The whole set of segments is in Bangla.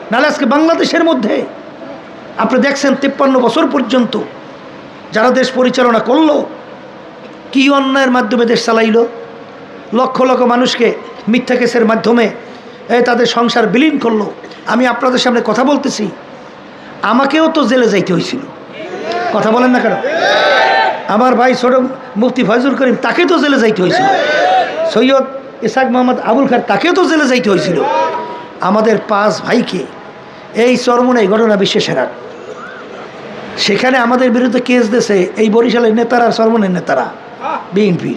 নাহলে আজকে বাংলাদেশের মধ্যে আপনি দেখছেন 53 বছর পর্যন্ত যারা দেশ পরিচালনা করলো কি অন্যায়ের মাধ্যমে দেশ চালাইল, লক্ষ লক্ষ মানুষকে মিথ্যা কেসের মাধ্যমে তাদের সংসার বিলীন করলো। আমি আপনাদের সামনে কথা বলতেছি, আমাকেও তো জেলে যাইতে হয়েছিল, কথা বলেন না কেন? আমার ভাই ছোট মুফতি ফয়জুল করিম, তাকে তো জেলে যাইতে হয়েছিল। সৈয়দ ইসহাক মোহাম্মদ আবুল খার, তাকেও তো জেলে যাইতে হয়েছিল। আমাদের 5 ভাইকে এই চরমনাই ঘটনা বিশ্বের হাট, সেখানে আমাদের বিরুদ্ধে কেস দিয়েছে এই বরিশালের নেতারা, চরমনের নেতারা, বিএনপি।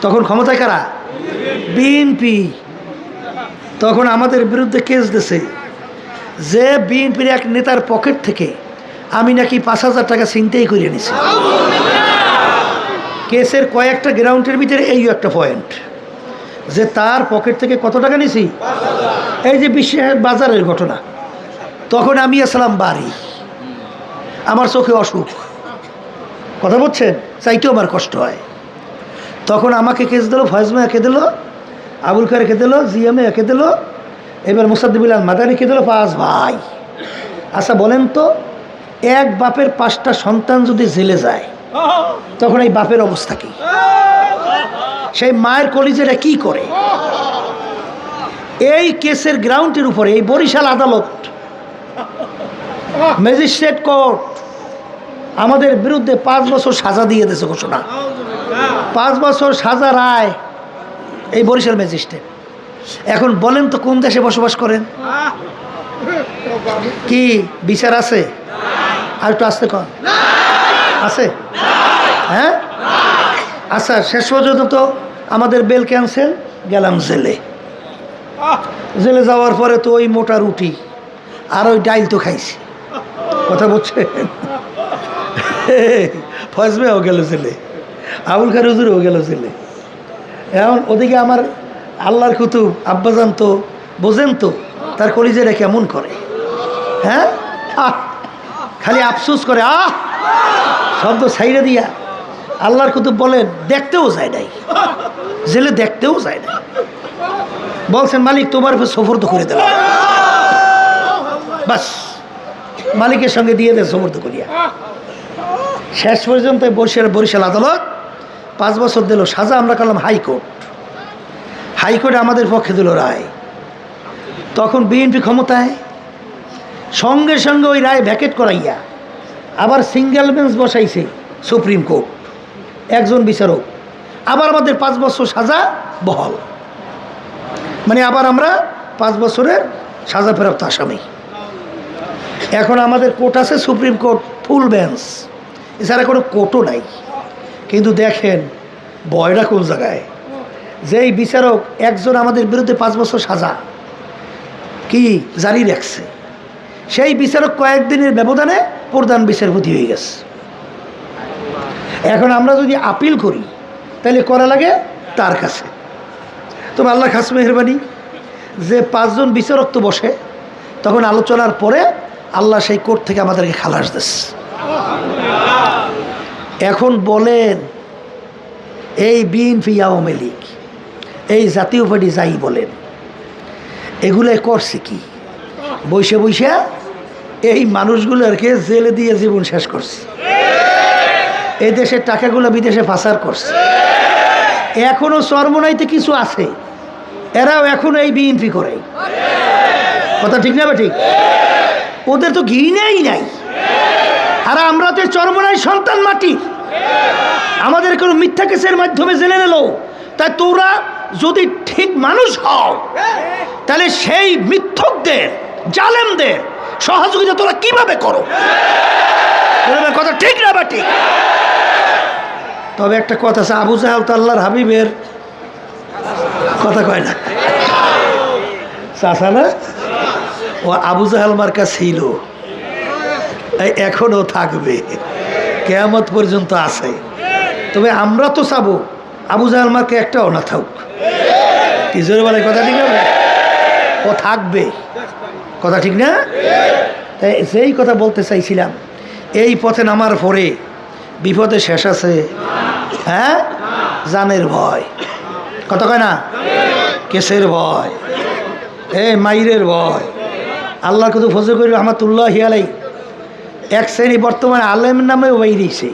তখন ক্ষমতায় কারা? বিএনপি। তখন আমাদের বিরুদ্ধে কেস দিয়েছে যে বিএনপির এক নেতার পকেট থেকে আমি নাকি 5,000 টাকা ছিনতাই করে নিছি। কেসের কয়েকটা গ্রাউন্ডের ভিতরে এই একটা পয়েন্ট যে তার পকেট থেকে কত টাকা নিছি। এই যে বিশ্বের বাজারের ঘটনা, তখন আমি আসলাম বাড়ি, আমার চোখে অসুখ, কথা বলছেন, চাইতেও আমার কষ্ট হয়। তখন আমাকে কেস দিল, ফয়জমা একে দিল, আবুল খার একে দিল, জিএমএ একে দিল, এবার মুসাদ্দিবুল আল মাদানি কে দিল, 5 ভাই। আচ্ছা বলেন তো, এক বাপের 5টা সন্তান যদি জেলে যায় তখন এই বাপের অবস্থা কি? সেই মায়ের কলিজাটা কি করে? এই কেসের গ্রাউন্ডের উপরে এই বরিশাল আদালত, ম্যাজিস্ট্রেট কোর্ট আমাদের বিরুদ্ধে 5 বছর সাজা দিয়ে দিয়েছে ঘোষণা। 5 বছর সাজা রায় এই বরিশাল ম্যাজিস্ট্রেট। এখন বলেন তো কোন দেশে বসবাস করেন? কি বিচার আছে? আর একটু আসতে কন, আছে? হ্যাঁ, আচ্ছা, শেষ পর্যন্ত তো আমাদের বেল ক্যান্সেল, গেলাম জেলে। জেলে যাওয়ার পরে তো ওই মোটা রুটি আর ওই ডাইল তো খাইছি, কথা বলছে। ফজমেও গেল জেলে, আবুল খার হুজুরও গেল জেলে। এখন ওদিকে আমার আল্লাহর কুতুব আব্বাজান তো বোঝেন তো তার কলিজাটা কেমন করে। হ্যাঁ, খালি আফসোস করে, শব্দ ছাইড়ে দিয়া। আল্লাহর কুতুব বলেন দেখতেও যায় নাই, জেলে দেখতেও যায় নাই। বলছেন মালিক তোমার উপর সফর্দ করে দিলাম, বাস মালিকের সঙ্গে দিয়ে দেয় সফর্দ করিয়া। শেষ পর্যন্ত বরিশাল আদালত 5 বছর দিল সাজা। আমরা করলাম হাইকোর্ট, হাইকোর্টে আমাদের পক্ষে দিল রায়। তখন বিএনপি ক্ষমতায়, সঙ্গে সঙ্গে ওই রায় ভ্যাকেট করাইয়া আবার সিঙ্গেল বেঞ্চ বসাইছে সুপ্রিম কোর্ট, একজন বিচারক। আবার আমাদের 5 বছর সাজা বহাল, মানে আবার আমরা 5 বছরের সাজা প্রাপ্ত আসামি। এখন আমাদের কোর্ট আছে সুপ্রিম কোর্ট, ফুল বেঞ্চ, এছাড়া কোনো কোর্টও নাই। কিন্তু দেখেন বয়টা কোন জায়গায়, যেই বিচারক একজন আমাদের বিরুদ্ধে 5 বছর সাজা কি জারি রাখছে, সেই বিচারক কয়েকদিনের ব্যবধানে প্রধান বিচারপতি হয়ে গেছে। এখন আমরা যদি আপিল করি তাহলে করা লাগে তার কাছে। তবে আল্লাহ খাস মেহরবানি যে 5 জন বিচারক তো বসে, তখন আলোচনার পরে আল্লাহ সেই কোর্ট থেকে আমাদেরকে খালাস দিচ্ছে। এখন বলেন এই বিএনপি, আওয়ামী লীগ, এই জাতীয় পার্টি যাই বলেন, এগুলো করছে কি? বৈশে বৈশা এই মানুষগুলোকে জেলে দিয়ে জীবন শেষ করছে। এই দেশের টাকাগুলো বিদেশে পাচার করছে। এখনো চরমনাইতে কিছু আছে, এরাও এখনো এই বিএনপি করে, কথা ঠিক না? ঠিক, ওদের তো ঘৃণাই নাই। আর আমরা তো চরমনাই সন্তান মাটি, আমাদের কোনো মিথ্যা কেসের মাধ্যমে জেলে নিল। তাই তোরা যদি ঠিক মানুষ হও তাহলে সেই মিথ্যকদের, জালেমদের সহযোগিতা তোরা কিভাবে করো? কথা ঠিক না বা ঠিক? তবে একটা কথা আছে, আবু জাহেল তো আল্লাহর হাবিবের কথা কয় না, চাচা না? ও আবু জাহেল মার্কা ছিল, এখনো থাকবে, কিয়ামত পর্যন্ত আছে। তবে আমরা তো চাবো আবু জাহেল মার্কা একটাও না থাকুক। কি জোরে বলে, কথা ঠিক হবে? ও থাকবে, কথা ঠিক না? তাই যেই কথা বলতে চাইছিলাম, এই পথে নামার পরে বিপদে শেষ আছে? হ্যাঁ, জানের ভয়, কথা কয় না? কেসের ভয়, মাইরের ভয়, আল্লাহর কত ফজল করি রহমাতুল্লাহ আলাই এক শ্রেণী বর্তমানে আলেম নামেও বাইরেছে,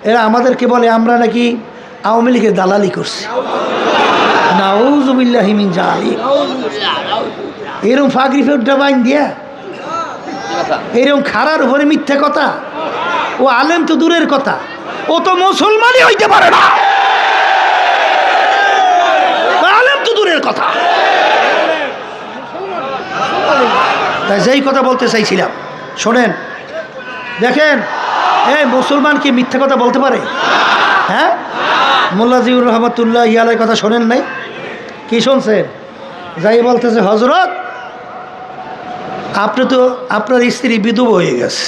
এরা আমাদেরকে বলে আমরা নাকি আওয়ামী লীগের দালালি করছি। নাউযুবিল্লাহি মিন যালিক। এরকম ফাগরি ফেউডা বাইন দিয়া এরকম খারার উপরে মিথ্যা কথা। ও আলেম তো দূরের কথা, ও তো মুসলমানই হইতে পারে না। আলেম তো দূরের কথা। তাই যেই কথা বলতে চাইছিলাম, শোনেন, দেখেন, এই মুসলমান কি মিথ্যা কথা বলতে পারে? হ্যাঁ, মোল্লা জিউর রহমতুল্লাহ ইয়ালের কথা শোনেন নাই? কি শুনছেন? যাই বলতেছে, হজরত আপনি তো আপনার স্ত্রী বিধবা হয়ে গেছে,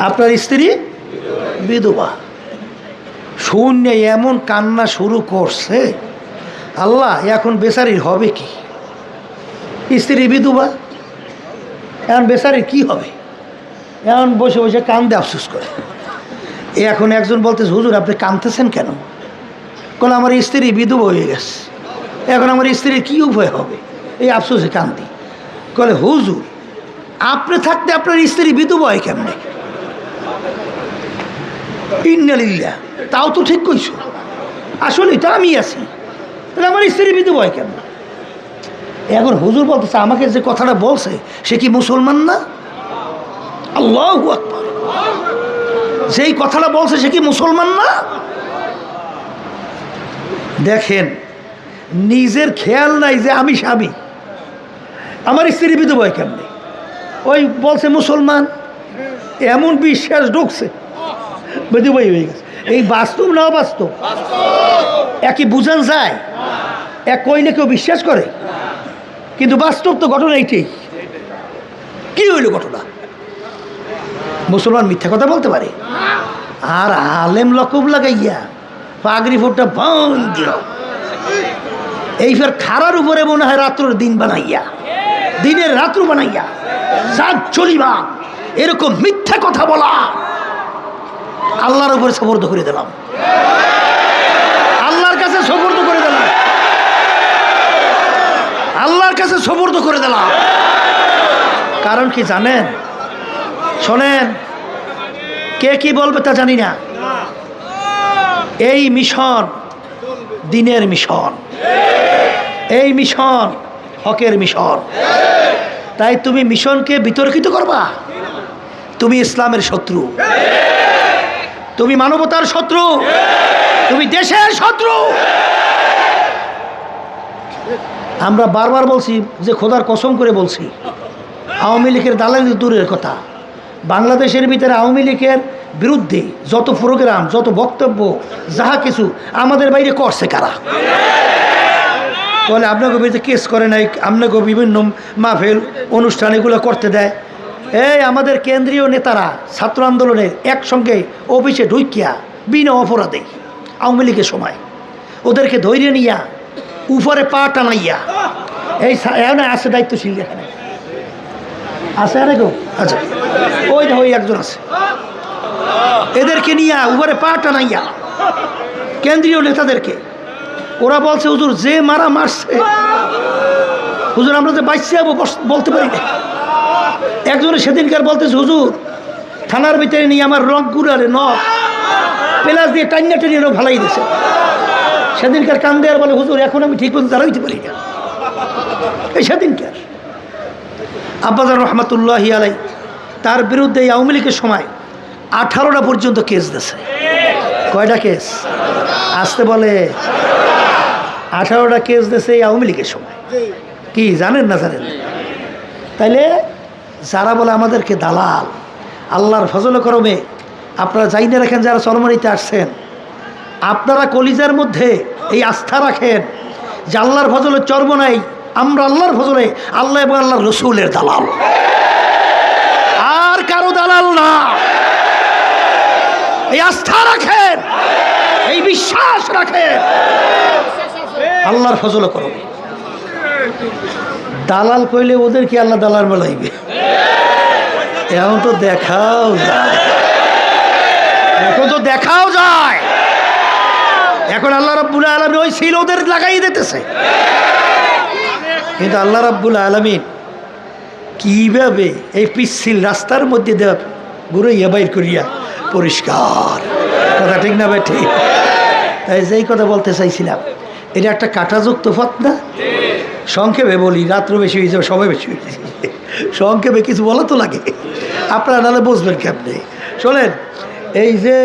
আপনার স্ত্রী বিধবা। শূন্য এমন কান্না শুরু করছে, আল্লাহ এখন বেচারির হবে কি? স্ত্রী বিধবা, এখন বেচারির কি হবে? এখন বসে বসে কান্দে আফসোস করে। এখন একজন বলতেছে, হুজুর আপনি কাঁদতেছেন কেন? কারণ আমার স্ত্রী বিধবা হয়ে গেছে, এখন আমার স্ত্রীর কি উপায় হবে? এই আফসোসে কান্দি। বলে, হুজুর আপনি থাকতে আপনার স্ত্রী বিধবা হয় কেমনে? ইন্নালিল্লাহ, তাও তো ঠিক কইছো, আসলে তো আমি আছি, তাহলে আমার স্ত্রী বিধবা হয় কেমন? এখন হুজুর বলতেছে, আমাকে যে কথাটা বলছে সে কি মুসলমান না? আল্লাহু আকবার। যেই কথাটা বলছে সে কি মুসলমান না? দেখেন, নিজের খেয়াল নাই যে আমি স্বামী, আমার স্ত্রী বিধবা হয় কেমনে? ওই বলছে মুসলমান, এমন বিশ্বাস ঢুকছে বিধবা হয়ে গেছে। এই বাস্তব না অবাস্তব? একই বুঝান যায়, এক কইলে কেউ বিশ্বাস করে, কিন্তু বাস্তব তো ঘটনা এইটাই। কি হইল ঘটনা? মুসলমান মিথ্যা কথা বলতে পারে? আর আলেম লকব লাগাইয়া পাগড়ি ফোটটা বন্ধ দিল, এই ফের খারার উপরে মনে হয় রাত্রের দিন বানাইয়া, দিনের রাত্র বানাইয়া সাত চলিবা, এরকম মিথ্যা কথা বলা আল্লাহর উপরে সবর্দ করে দিলাম, আল্লাহর কাছে সবর্দ করে দিলাম, আল্লাহর কাছে সবর্দ করে দিলাম। কারণ কি জানেন? শোনেন, কে কি বলবে তা জানি না, এই মিশন দিনের মিশন, এই মিশন হকের মিশন। তাই তুমি মিশনকে বিতর্কিত করবা? তুমি ইসলামের শত্রু, তুমি মানবতার শত্রু, তুমি দেশের শত্রু। আমরা বারবার বলছি যে খোদার কসম করে বলছি, আওয়ামী লীগের দালালি দূরের কথা, বাংলাদেশের ভিতরে আওয়ামী লীগের বিরুদ্ধে যত প্রোগ্রাম, যত বক্তব্য, যাহা কিছু আমাদের বাইরে করছে কারা? বলে আপনাকে বিরুদ্ধে কেস করে নাই, আপনাকে বিভিন্ন মাহফিল অনুষ্ঠান এগুলো করতে দেয়। এই আমাদের কেন্দ্রীয় নেতারা ছাত্র আন্দোলনের একসঙ্গে অফিসে ঢুকিয়া বিনা অপরাধে আওয়ামী লীগের সময় ওদেরকে ধৈর্য নিয়া উপরে পা টানাইয়া, এই আছে দায়িত্বশীল, এখানে আছে আর কেউ? আচ্ছা, ওই একজন আছে, এদেরকে নিয়ে উপরে পা টানাইয়া কেন্দ্রীয় নেতাদেরকে, ওরা বলছে হুজুর যে মারা মারছে, হুজুর আমরা যে বাইসে যাবো বলতে পারি না। একজনে সেদিনকার বলতেছে, হুজুর থানার ভিতরে নিয়ে আমার রং গুড়ারে নখ পেলাস দিয়ে টাইনা টেনে ভালাই দিয়েছে। সেদিনকার কান্দে আর বলে, হুজুর এখন আমি ঠিক মতো দাঁড়াইতে পারি না। এই সেদিনকার আব্বাজান রহমতুল্লাহ আলাই তার বিরুদ্ধে এই আওয়ামী লীগের সময় 18টা পর্যন্ত কেস দিয়েছে। কয়টা কেস? আসতে বলে 18টা কেস দিয়েছে এই আওয়ামী লীগের সময়। কি জানেন না জানেন? তাইলে যারা বলে আমাদেরকে দালাল, আল্লাহর ফজল করমে আপনারা যাই না রাখেন, যারা চরমারিতে আসছেন, আপনারা কলিজার মধ্যে এই আস্থা রাখেন যে আল্লাহর ফজলের চর্ম নাই, আমরা আল্লাহর ফজলে আল্লাহ এবং আল্লাহর রসুলের দালাল, আর কারো দালাল না। এই আস্থা রাখেন, এই বিশ্বাস রাখেন, আল্লাহর ফজল করবে। দালাল কইলে ওদের কি আল্লাহ দালাল বলাইবে? এখন তো দেখাও যায়, এখন তো দেখাও যায়। এখন আল্লাহ রাব্বুল আলামিন ওই ছিল ওদের লাগাই দিতেছে, কিন্তু আল্লাহ রাব্বুল আলামিন কীভাবে এই পিচ্ছিল রাস্তার মধ্যে দেওয়া ঘুরাইয়া বাইর করিয়া পরিষ্কার। কথা ঠিক না ভাই? ঠিক। তাই যেই কথা বলতে চাইছিলাম, এটা একটা কাঁটাযুক্ত পথ না? সংক্ষেপে বলি, রাত্র বেশি হয়ে যাবে, সময় বেশি হয়ে যাবে, সংক্ষেপে কিছু বলা তো লাগে, আপনারা নাহলে বুঝবেন কেমনে। শোনেন, এই যে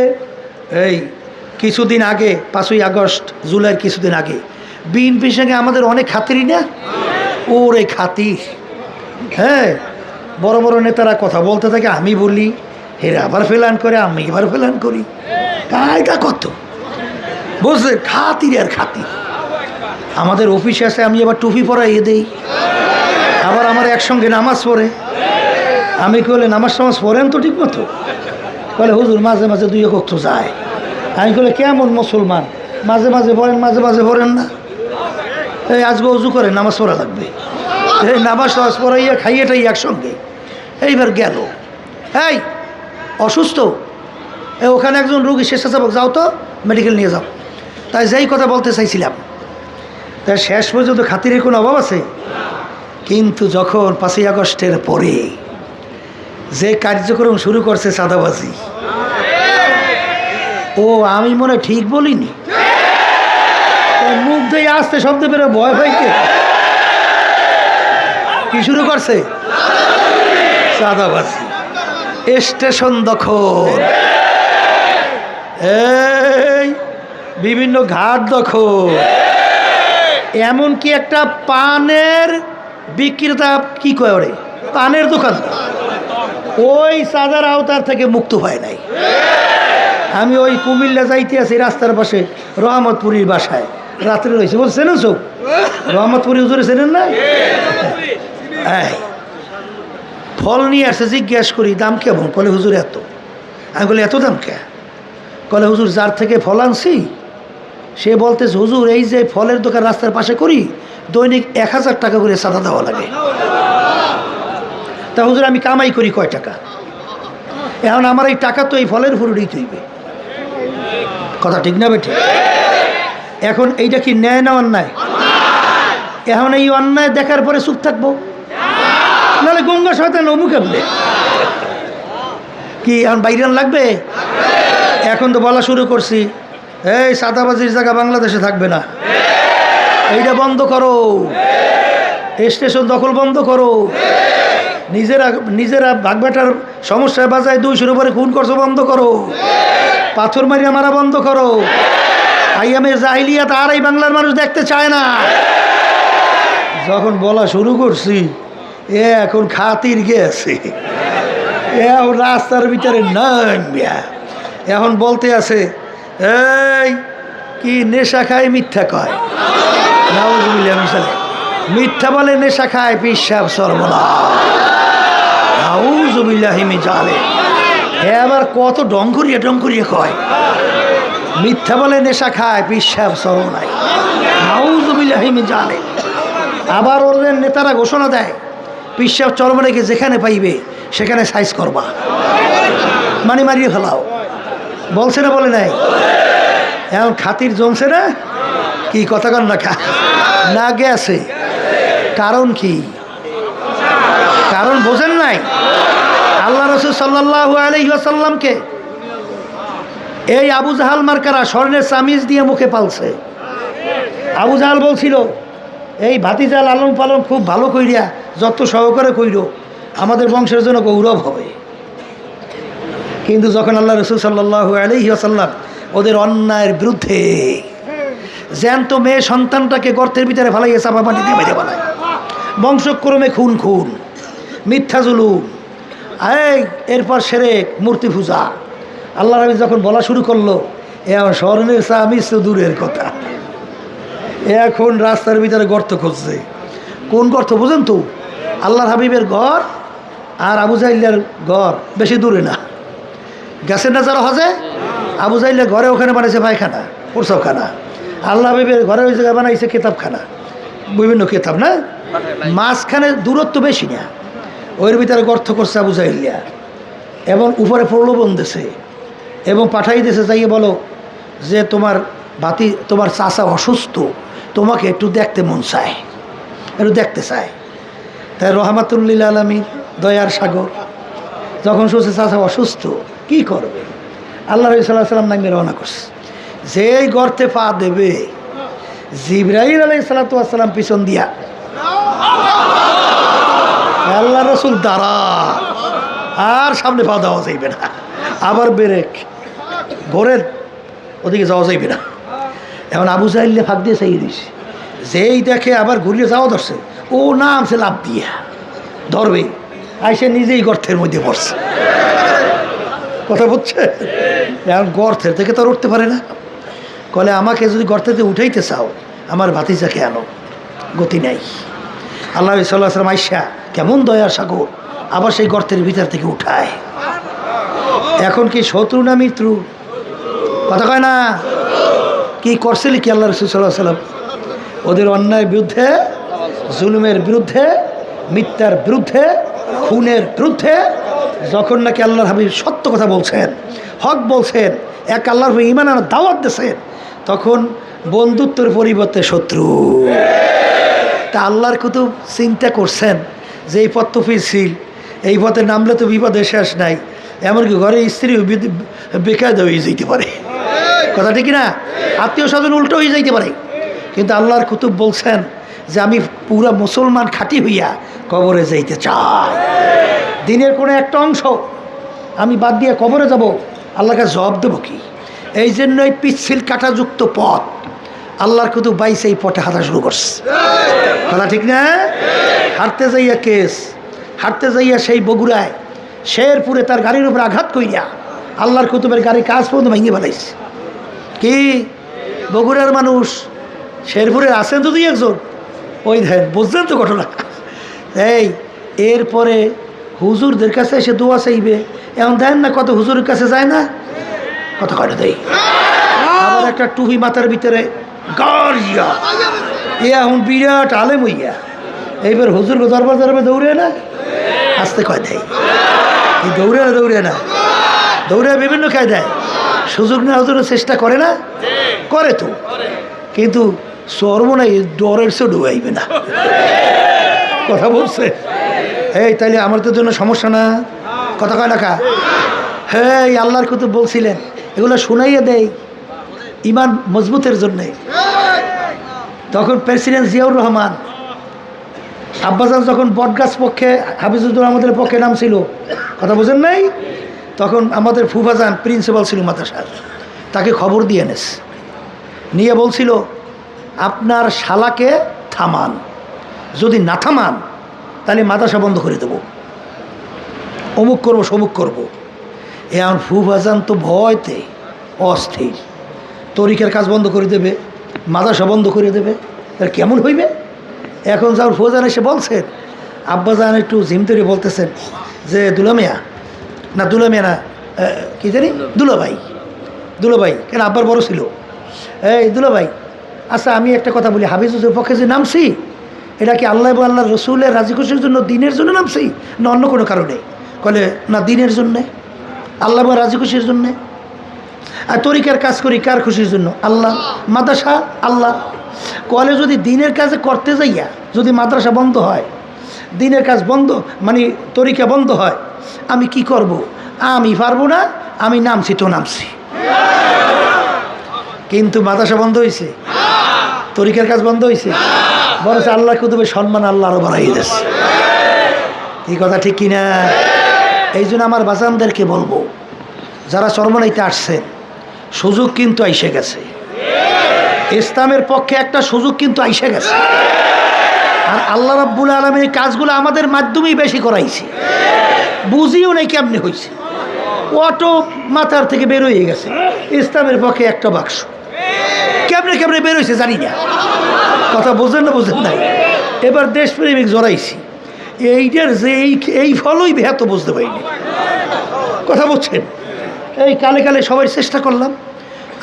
এই কিছুদিন আগে 5ই আগস্ট জুলাইয়ের কিছুদিন আগে বিএনপির সঙ্গে আমাদের অনেক খাতিরই না? ওরে খাতির, হ্যাঁ, বড় বড় নেতারা কথা বলতে থাকে, আমি বলি, হেরা আবার ফেলান করে, আমি এবার ফেলান করি, কায়দা কত বুঝলেন? খাতির আর খাতির। আমাদের অফিসে আসে, আমি এবার টুপি পরাইয়ে দেই, আবার আমার একসঙ্গে নামাজ পড়ে। আমি কইলে নামাজ টামাজ পড়েন তো ঠিক মতো? বলে হুজুর মাঝে মাঝে 2 ওয়াক্ত যায়। আমি কইলে কেমন মুসলমান, মাঝে মাঝে পড়েন মাঝে মাঝে পড়েন না? এই আজকে অজু করে নামাজ পড়া লাগবে, এই নামাজ টামাজ পড়াইয়া খাইয়েটাই একসঙ্গে। এইবার গেল, এই অসুস্থ, ওখানে একজন রুগী স্বেচ্ছাসেবক, যাও তো মেডিকেল নিয়ে যাও। তাই যেই কথা বলতে চাইছিলাম, তাই শেষ পর্যন্ত খাতিরের কোনো অভাব আছে? কিন্তু যখন 5ই আগস্টের পরে যে কার্যক্রম শুরু করছে চাঁদাবাজি, ও আমি মনে ঠিক বলিনি, মুখ দিয়ে আসতে শব্দ বেরো, ভয় পাইতে কি শুরু করছে? চাঁদাবাজি, স্টেশন দখল, এই বিভিন্ন ঘাট দখল, এমনকি একটা পানের বিক্রেতা, কি কয় ওরে, পানের দোকান, ওই চাঁদার আওতার থেকে মুক্ত হয় নাই। আমি ওই কুমিল্লা যাইতে আছি, রাস্তার পাশে রহমতপুরীর বাসায় রাত্রে রয়েছে, বলছেন সব রহমতপুরি হুজুরে চেনেন না? ফল নিয়ে আসছে, জিজ্ঞাসা করি দাম কেমন? কলে হুজুর এত। আমি বলি এত দাম কে? কলে হুজুর যার থেকে ফল আনছি সে বলতেছে, হুজুর এই যে ফলের দোকান রাস্তার পাশে করি, দৈনিক 1000 টাকা করে চাঁদা দেওয়া লাগে। তা হুজুর আমি কামাই করি কয় টাকা? এখন আমার এই টাকা তো এই ফলের উপর দিতে হইবে। কথা ঠিক না বেঠিক? এখন এইটা কি ন্যায় না অন্যায়? এখন এই অন্যায় দেখার পরে চুপ থাকবো? নাহলে গঙ্গা শয়তান অমুকে বলে কি এখন বাইরান লাগবে? এখন তো বলা শুরু করছি, এই চাঁদাবাজির জায়গা বাংলাদেশে থাকবে না, এইটা বন্ধ করো, স্টেশন দখল বন্ধ করো, নিজেরা ভাগবাটার সমস্যায় বাজায় 200-র উপরে খুন করছো, বন্ধ করো, পাথর মারিয়া মারা বন্ধ করো, আইয়ামের জাহিলিয়াত আর এই বাংলার মানুষ দেখতে চায় না। যখন বলা শুরু করছি, এখন খাতির গেছে, এখন রাস্তার ভিতরে নামিয়া এখন বলতে আছে, এই কি নেশা খায় মিথ্যা কয়, নাউজুবিল্লাহ, মিথ্যা বলে নেশা খায়, পিসাব সর্বনাশ, নাউজুবিল্লাহি মিন যালিক। আবার কত ডঙ্করিয়া কয়, মিথ্যা বলে নেশা খায়, পিসাব সর্বনাশ, নাউজুবিল্লাহি মিন যালিক। আবার ওদের নেতারা ঘোষণা দেয়, পিসাব চরমনাইকে যেখানে পাইবে সেখানে সাইজ করবা, মানে মারিয়ে ফেলাও। বলছে না বলে নাই? এখন খাতির জমছে না? কি কথা কন না? না গেছে। কারণ কি? কারণ বোঝেন নাই? আল্লাহ রাসূল সাল্লাল্লাহু আলাইহি ওয়াসাল্লামকে এই আবু জাহাল মার্কারা স্বর্ণের চামিজ দিয়ে মুখে পালছে। আবু জাহাল বলছিল, এই ভাতিজা লালন পালন খুব ভালো কইরা, যত সহকারে কইর আমাদের বংশের জন্য গৌরব হবে। কিন্তু যখন আল্লাহ রাসূল সাল্লাল্লাহু আলাইহি ওয়াসাল্লাম ওদের অন্যায়ের বিরুদ্ধে জ্যান্ত মেয়ে সন্তানটাকে গর্তের ভিতরে ফেলাইয়ে চাপা মাটি দিয়ে মেরে ফেলায়, বংশক্রমে খুন, মিথ্যা জুলুম, এরপর শিরক, মূর্তি পূজা। আল্লাহ নবী যখন বলা শুরু করলো, এখন স্বর্ণের চামিজ তো দূরের কথা, এখন রাস্তার ভিতরে গর্ত খুঁজছে। কোন গর্ত বুঝেন তো? আল্লাহর হাবিবের ঘর আর আবু জাহিলের ঘর বেশি দূরে না, গেছেন না যারা হজে? আবু জাহিলের ঘরে ওখানে বানাইছে পায়খানা, প্রসবখানা, আল্লাহ হাবিবের ঘরে ওই জায়গায় বানাইছে কেতাবখানা, বিভিন্ন কেতাব না, মাঝখানে দূরত্ব বেশি না, ওর ভিতরে গর্ত করছে আবু জাহিলিয়া, এবং উপরে প্রলোভন দিছে এবং পাঠাই দিয়েছে, যাইয়ে বলো যে তোমার চাচা অসুস্থ, তোমাকে একটু দেখতে মন চায়, একটু দেখতে চায়। তাই রহমাতুল্লিল আলামিন দয়ার সাগর যখন শুনছে চাচা অসুস্থ কি করবে, আল্লাহ নবী সাল্লাল্লাহু আলাইহি ওয়াসাল্লাম নামে রওনা করছে। যেই গর্তে পা দেবে জিবরাইল আলাইহিস সালাতু ওয়াস সালাম পিছন দিয়া আল্লাহ রসুল দাঁড়া, আর সামনে পা দেওয়া যাইবে না, আবার ব্রেক ঘোরের ওদিকে যাওয়া যাইবে না। এখন আবু জাহিল ফাঁক দিয়ে চাইয়ে দিয়েছে, যেই দেখে আবার ঘুরিয়ে যাওয়া ধরছে, ও নামছে লাভ দিয়া ধরবে, আইসে নিজেই গর্তের মধ্যে পড়ছে। কথা বুঝছে? এখন গর্তের থেকে তো আর উঠতে পারে না। কলে আমাকে যদি গর্তেতে উঠাইতে চাও আমার ভাতিজাকে আনো, গতি নাই। আল্লাহ সাল্লাল্লাহু আলাইহি ওয়াসাল্লাম আইসা কেমন দয়ার সাগর আবার সেই গর্তের ভিতর থেকে উঠায়। এখন কি শত্রু না মিত্র? কথা কয় না? কি করছিলি কি আল্লাহ রাসূল সাল্লাল্লাহু আলাইহি ওয়াসাল্লাম? ওদের অন্যায়ের বিরুদ্ধে, জুলুমের বিরুদ্ধে, মিথ্যার বিরুদ্ধে, খুনের বিরুদ্ধে যখন নাকি আল্লাহর হাবিব সত্য কথা বলছেন, হক বলছেন, এক আল্লাহর ঈমান আনার দাওয়াত দিয়েছেন, তখন বন্ধুত্বের পরিবর্তে শত্রু। তা আল্লাহর কুতুব চিন্তা করছেন যে এই পথ তো পিছিল, এই পথে নামলে তো বিপদের শেষ নাই, এমনকি ঘরে স্ত্রী বেকায়দা হয়ে যেতে পারে। কথা ঠিক না? আত্মীয় স্বজন উল্টো হয়ে যাইতে পারে। কিন্তু আল্লাহর কুতুব বলছেন যে আমি পুরা মুসলমান খাঁটি হইয়া কবরে যাইতে চাই। দিনের কোনো একটা অংশ আমি বাদ দিয়ে কবরে যাব, আল্লাহকে জবাব দেবো কি? এই জন্য এই পিচ্ছিল কাঁটাযুক্ত পথ আল্লাহর কুতুব বাইসে এই পথে হাঁটা শুরু করছে। কথা ঠিক না? হাঁটতে যাইয়া কেস, হাঁটতে যাইয়া সেই বগুড়ায় শেরপুরে তার গাড়ির উপরে আঘাত কইরা আল্লাহর কুতুবের গাড়ি কাজ পর্যন্ত ভেঙে ফেলাইছে। কি বগুড়ার মানুষ শেরপুরে আছেন তো দুই একজন, ওই দেন বুঝলেন তো ঘটনা। এই এরপরে হুজুরদের কাছে এসে দোয়া চাইবে, এখন দেন না কত হুজুরের কাছে যায় না, কত কয়টা দেয়। আবার একটা টুপি মাথার ভিতরে গাড়িয়া, এ এখন বিরাট আলেম হইয়া এইবার হুজুর দরবার দরবার দৌড়ে না, আসতে কয় দেয়। এই দৌড়ে না, দৌড়ে না, দৌড়ে বিভিন্ন খায় দেয়, সুযোগ নেওয়ার জন্য চেষ্টা করে না, করে তো, কিন্তু সর্বনাই ডরের সে ডুবাইবে না। কথা বলছে? এই তাইলে আমার তো জন্য সমস্যা না, কথা কয় না কা? হ্যাঁ, আল্লাহর কুতুব বলছিলেন এগুলো শুনাইয়া দেয় ইমান মজবুতের জন্যে। তখন প্রেসিডেন্ট জিয়াউর রহমান আব্বাজান যখন বটগাছ পক্ষে হাফিজুর রহমানের পক্ষে নাম ছিল, কথা বোঝেন নাই, তখন আমাদের ফুফাজান প্রিন্সিপাল ছিল মাদ্রাসার, তাকে খবর দিয়ে নিয়ে বলছিল আপনার শালাকে থামান, যদি না থামান তাহলে মাদ্রাসা বন্ধ করে দেবো, অমুক করবো সমুক করবো। এখন ফুফাজান তো ভয়তে অস্থির, তরিকার কাজ বন্ধ করে দেবে, মাদ্রাসা বন্ধ করে দেবে, তার কেমন হইবে? এখন যার ফুফাজান এসে বলছেন, আব্বাজান একটু ঝিমতরি বলতেছেন যে দুলামিয়া না, দুলামিয়া না, কি জানি, দুলাভাই, দুলাভাই কেন আব্বার বড় ছিল, এই দুলাভাই, আচ্ছা আমি একটা কথা বলি, হাফিজুর পক্ষে যে নামছি এটা কি আল্লাহ এবং আল্লাহ রসুলের রাজি খুশির জন্য, দিনের জন্য নামছি না অন্য কোনো কারণে? বলে না, দিনের জন্যে, আল্লাহ এবং রাজি খুশির জন্যে। আর তরিকার কাজ করি কার খুশির জন্য? আল্লাহ। মাদ্রাসা আল্লাহ। কলে যদি দিনের কাজে করতে যাইয়া যদি মাদ্রাসা বন্ধ হয়, দিনের কাজ বন্ধ মানে তরিকা বন্ধ হয়, আমি কি করব? আমি পারবো না, আমি নামছি তো নামছি। কিন্তু মাদ্রাসা বন্ধ হয়েছে, তরিকার কাজ বন্ধ হয়েছে, বরং আল্লাহ কুতুবের সম্মান আল্লাহ আরো বাড়াই দিয়েছে। এই কথা ঠিক কিনা? এই জন্য আমার বাজানদেরকে বলবো, যারা চরমনাইতে আসছেন, সুযোগ কিন্তু আইসে গেছে, ইসলামের পক্ষে একটা সুযোগ কিন্তু আইসে গেছে। আর আল্লাহ রাব্বুল আলামিন কাজগুলো আমাদের মাধ্যমেই বেশি করাইছে, বুঝিও নাই কেমনে হয়েছে, অটো মাথার থেকে বের হয়ে গেছে ইসলামের পক্ষে একটা বাক্স, কেমনে কেমনে বের হয়েছে জানি না। কথা বোঝেন না, বোঝেন নাই? এবার দেশপ্রেমিক জড়াইছি, এইটার যে এই ফলই বেহাত বুঝতে পারিনি। কথা বলছেন? এই কালে কালে সবাই চেষ্টা করলাম,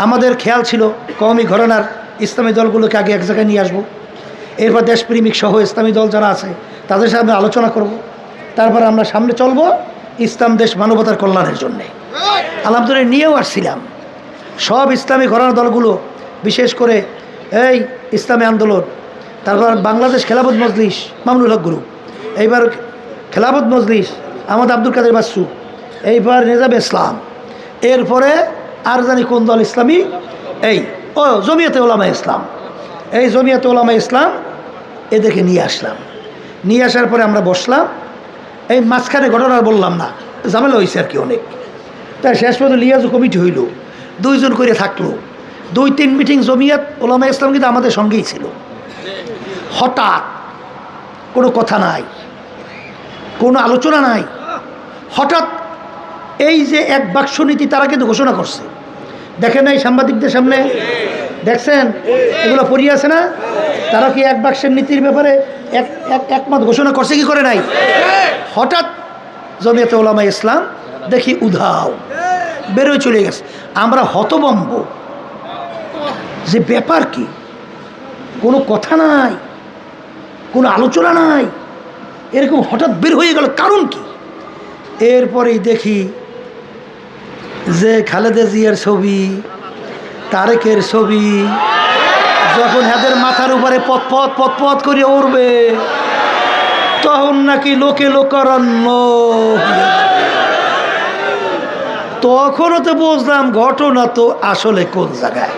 আমাদের খেয়াল ছিল কওমি ঘরানার ইসলামী দলগুলোকে আগে এক জায়গায় নিয়ে আসবো, এরপর দেশপ্রেমিক সহ ইসলামী দল যারা আছে তাদের সাথে আলোচনা করব, তারপর আমরা সামনে চলবো ইসলাম দেশ মানবতার কল্যাণের জন্যে। আলহামদুলিল্লাহ নিয়েও আসছিলাম সব ইসলামী ঘরানার দলগুলো, বিশেষ করে এই ইসলামী আন্দোলন, তারপর বাংলাদেশ খেলাফত মজলিস, মামুনুল হক গ্রুপ, এইবার খেলাফত মজলিস আমাদের আব্দুল কাদের বাসু, এইবার নিজাম ইসলাম, এরপরে আর জানি কোন দল ইসলামী, এই জমিয়তে ওলামা ইসলাম, এই জমিয়তে ওলামা ইসলাম এদেরকে নিয়ে আসলাম। নিয়ে আসার পরে আমরা বসলাম। এই মাঝখানে ঘটনা বললাম না, ঝামেলা হয়েছে আর কি অনেক। তাই শেষ পর্যন্ত লিয়াজু কমিটি হইল, 2 জন করে থাকলো, 2-3 মিটিং জমিয়ত ওলামা ইসলাম কিন্তু আমাদের সঙ্গেই ছিল। হঠাৎ কোনো কথা নাই, কোনো আলোচনা নাই, হঠাৎ এই যে এক বাক্স নীতি তারা কিন্তু ঘোষণা করছে। দেখেন নাই সাংবাদিকদের সামনে, দেখছেন এগুলো পড়িয়ে আছে না? তারা কি এক বাক্সের নীতির ব্যাপারে একমত ঘোষণা করছে কি করে নাই? হঠাৎ জমিয়তে ওলামা ইসলাম দেখি উধাও বেরোয় চলে গেছে। আমরা হতভম্ব যে ব্যাপার কি, কোনো কথা নাই, কোনো আলোচনা নাই, এরকম হঠাৎ বের হয়ে গেল, কারণ কি? এরপরেই দেখি যে খালেদা জিয়ার ছবি, তারেকের ছবি, যখন এদের মাথার উপরে পথ করে উড়বে তখন নাকি লোকে লোকারণ্য। তখনও তো বুঝলাম ঘটনা তো আসলে কোন জায়গায়।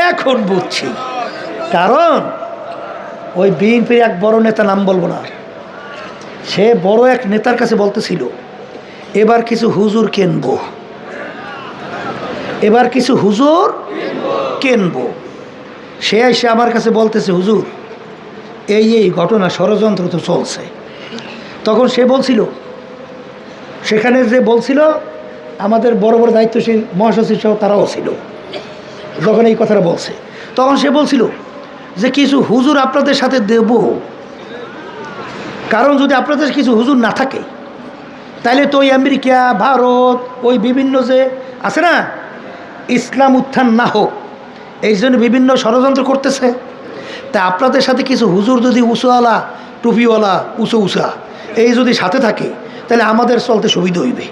এখন বুঝছি, কারণ ওই বিএনপির এক বড় নেতা, নাম বলবো না, সে বড় এক নেতার কাছে বলতেছিল এবার কিছু হুজুর কিনবো, এবার কিছু হুজুর কিনবো। সে এসে আমার কাছে বলতেছে হুজুর এই ঘটনা ষড়যন্ত্র তো চলছে। তখন সে বলছিল, সেখানে যে বলছিল আমাদের বড় বড় দায়িত্বশীল মহাসচিব সহ তারাও ছিল। যখন এই কথাটা বলছে তখন সে বলছিল যে কিছু হুজুর আপনাদের সাথে দেব, কারণ যদি আপনাদের কিছু হুজুর না থাকে তাহলে তো ওই আমেরিকা, ভারত, ওই বিভিন্ন যে আছে না, ইসলাম উত্থান না হোক এই জন্য বিভিন্ন ষড়যন্ত্র করতেছে। তা আপনাদের সাথে কিছু হুজুর যদি উঁচুওয়ালা, টুপিওয়ালা, উঁচা এই যদি সাথে থাকে তাহলে আমাদের চলতে সুবিধা হইবে।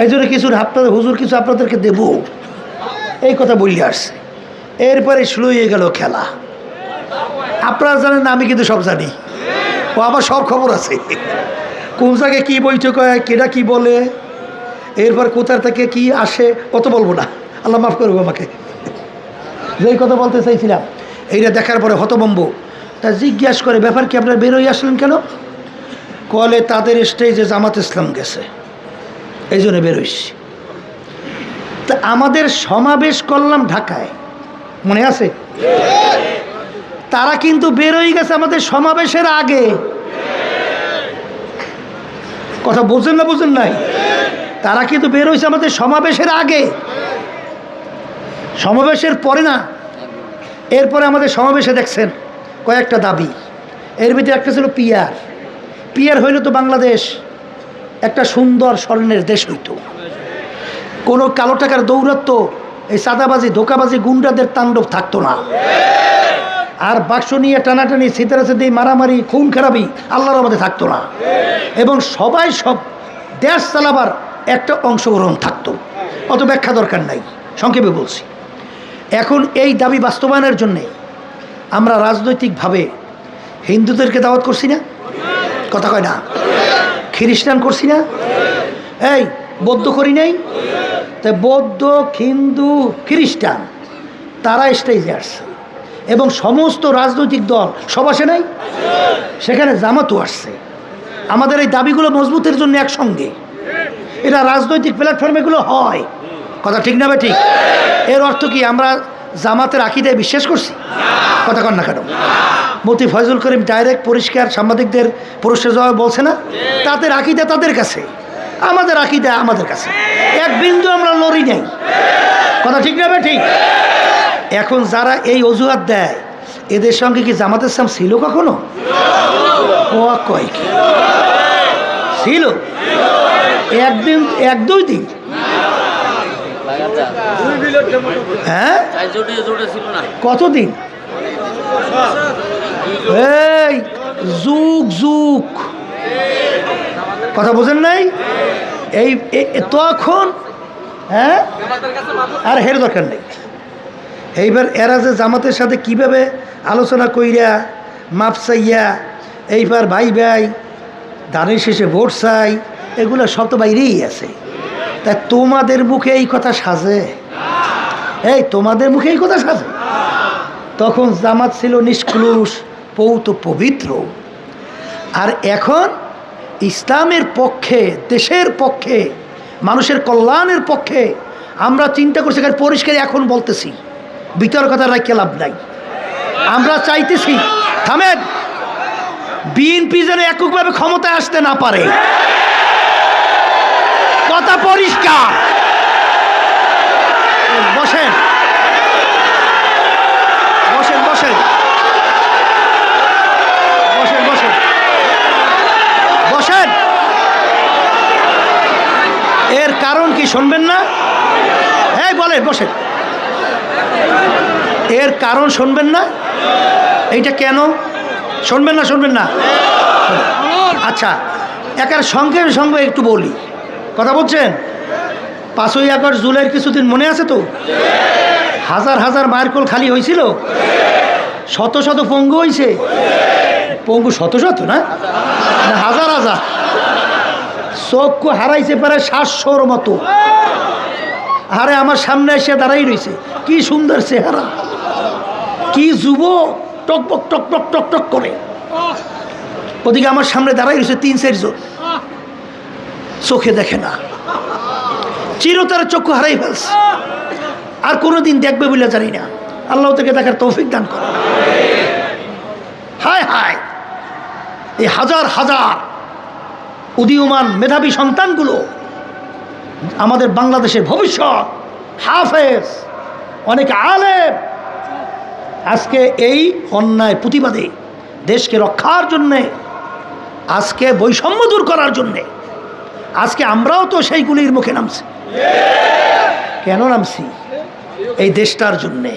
এই জন্য কিছু আপনাদের হুজুর কিছু আপনাদেরকে দেব, এই কথা বললে আসছে। এরপরে শুরু হয়ে গেল খেলা। আপনারা জানেন না, আমি কিন্তু সব জানি, ও আবার সব খবর আছে, কোন জায়গায় কী বৈঠক হয়, কেটা কী বলে, এরপর কোথার থেকে কি আসে, কত বলবো না, আল্লাহ মাফ করবো আমাকে। যেই কথা বলতে চাইছিলাম এইটা দেখার পরে হতভম্ব। তা জিজ্ঞাসা করে ব্যাপার কি, আপনারা বেরোই আসলেন কেন? কলে তাদের স্টেজে জামাত ইসলাম গেছে, এই জন্য বেরোইছি। তা আমাদের সমাবেশ করলাম ঢাকায়, মনে আছে? তারা কিন্তু বেরোই গেছে আমাদের সমাবেশের আগে। কথা বুঝেন না, বুঝেন নাই? তারা কিন্তু বেরোইছে আমাদের সমাবেশের আগে, সমাবেশের পরে না। এরপরে আমাদের সমাবেশে দেখছেন কয়েকটা দাবি, এর ভিতরে একটা ছিল পিয়ার। পিয়ার হইলে তো বাংলাদেশ একটা সুন্দর স্বর্ণের দেশ হইতো, কোনো কালো টাকার দৌরাত্ম, এই চাঁদাবাজি, ধোকাবাজি, গুন্ডাদের তাণ্ডব থাকতো না, আর বাক্স নিয়ে টানাটানি, সিতারাসিদ্ধি, মারামারি, খুন খারাপি আল্লাহর মধ্যে থাকতো না, এবং সবাই সব দেশ চালাবার একটা অংশগ্রহণ থাকতো। অত ব্যাখ্যা দরকার নাই, সংক্ষেপে বলছি। এখন এই দাবি বাস্তবায়নের জন্যে আমরা রাজনৈতিকভাবে হিন্দুদেরকে দাওয়াত করছি না, কথা কয় না, খ্রিস্টান করছি না, এই বৌদ্ধ করি নাই, তাই বৌদ্ধ, হিন্দু, খ্রিস্টান তারা স্টেজে আসছে, এবং সমস্ত রাজনৈতিক দল সব আসে নাই, সেখানে জামাতও আসছে। আমাদের এই দাবিগুলো মজবুতের জন্য একসঙ্গে, এটা রাজনৈতিক প্ল্যাটফর্মে এগুলো হয়, কথা ঠিক না ভাই? ঠিক। এর অর্থ কি আমরা জামাতের আকীদায় বিশ্বাস করছি? কথা কন না কেন? মুফতি ফয়জুল করিম ডাইরেক্ট পরিষ্কার সাংবাদিকদের প্রশ্নের জবাবে বলছে না, তাদের আকীদা তাদের কাছে, আমাদের আকীদা আমাদের কাছে, এক বিন্দু আমরা লড়ি নাই, কথা ঠিক না ভাই? ঠিক। এখন যারা এই অজুহাত দেয়, এদের সঙ্গে কি জামাত ইসলাম ছিল কখনো? ও কয় কি ছিল? একদিন, 1-2 দিন, হ্যাঁ, কতদিন? এই যুগ যুগ, কথা বোঝেন নাই? এই তখন, হ্যাঁ, আর হের দরকার নেই। এইবার এরা যে জামাতের সাথে কিভাবে আলোচনা কইরা, মাপ চাইয়া, এইবার ভাই ভাই ধানের শেষে ভোট চাই, এগুলো সব তো বাইরেই আছে। তাই তোমাদের মুখে এই কথা সাজে? এই তোমাদের মুখে এই কথা সাজে? তখন জামাত ছিল নিষ্কলুষ, পৌত পবিত্র। আর এখন ইসলামের পক্ষে, দেশের পক্ষে, মানুষের কল্যাণের পক্ষে আমরা চিন্তা করছি। পরিষ্কার এখন বলতেছি, বিতর্কতা রাখতে লাভ নাই। আমরা চাইতেছি, থামেন, বিএনপি যেন এককভাবে ক্ষমতায় আসতে না পারে। কথা পরিষ্কার। বসেন বসেন বসেন বসেন বসেন বসেন। এর কারণ কি শুনবেন না? হ্যাঁ বলেন, বসেন। এর কারণ শুনবেন না? এইটা কেন শুনবেন না? শুনবেন না? আচ্ছা, একার সঙ্গে সঙ্গে একটু বলি, কথা বলছেন? 5ই আগস্ট জুলাইয়ের কিছুদিন মনে আছে তো? হাজার হাজার মায়ের কোল খালি হয়েছিল, শত শত পঙ্গু হয়েছে। পঙ্গু শত শত না, হাজার হাজার। চক্ষু হারাইছে প্রায় 700-র মতো। আরে আমার সামনে এসে দাঁড়াই রয়েছে, কি সুন্দর চেহারা, কি যুবক, টকবক টকটক টকটক করে। ওদিকে আমার সামনে দাঁড়াই রয়েছে 3-4 জন, চোখে দেখে না, চিরতরে চক্ষু হারাই ফেলছে। আর কোনোদিন দেখবে বলে জানি না। আল্লাহ থেকে দেখার তৌফিক দান করে। হায় হায়, এই হাজার হাজার উদীয়মান মেধাবী সন্তানগুলো আমাদের বাংলাদেশের ভবিষ্যৎ, হাফেজ, অনেক আলেম, আজকে এই অন্যায় প্রতিবাদে, দেশকে রক্ষার জন্যে, আজকে বৈষম্য দূর করার জন্যে, আজকে আমরাও তো সেইগুলির মুখে নামছি। কেন নামছি? এই দেশটার জন্যে,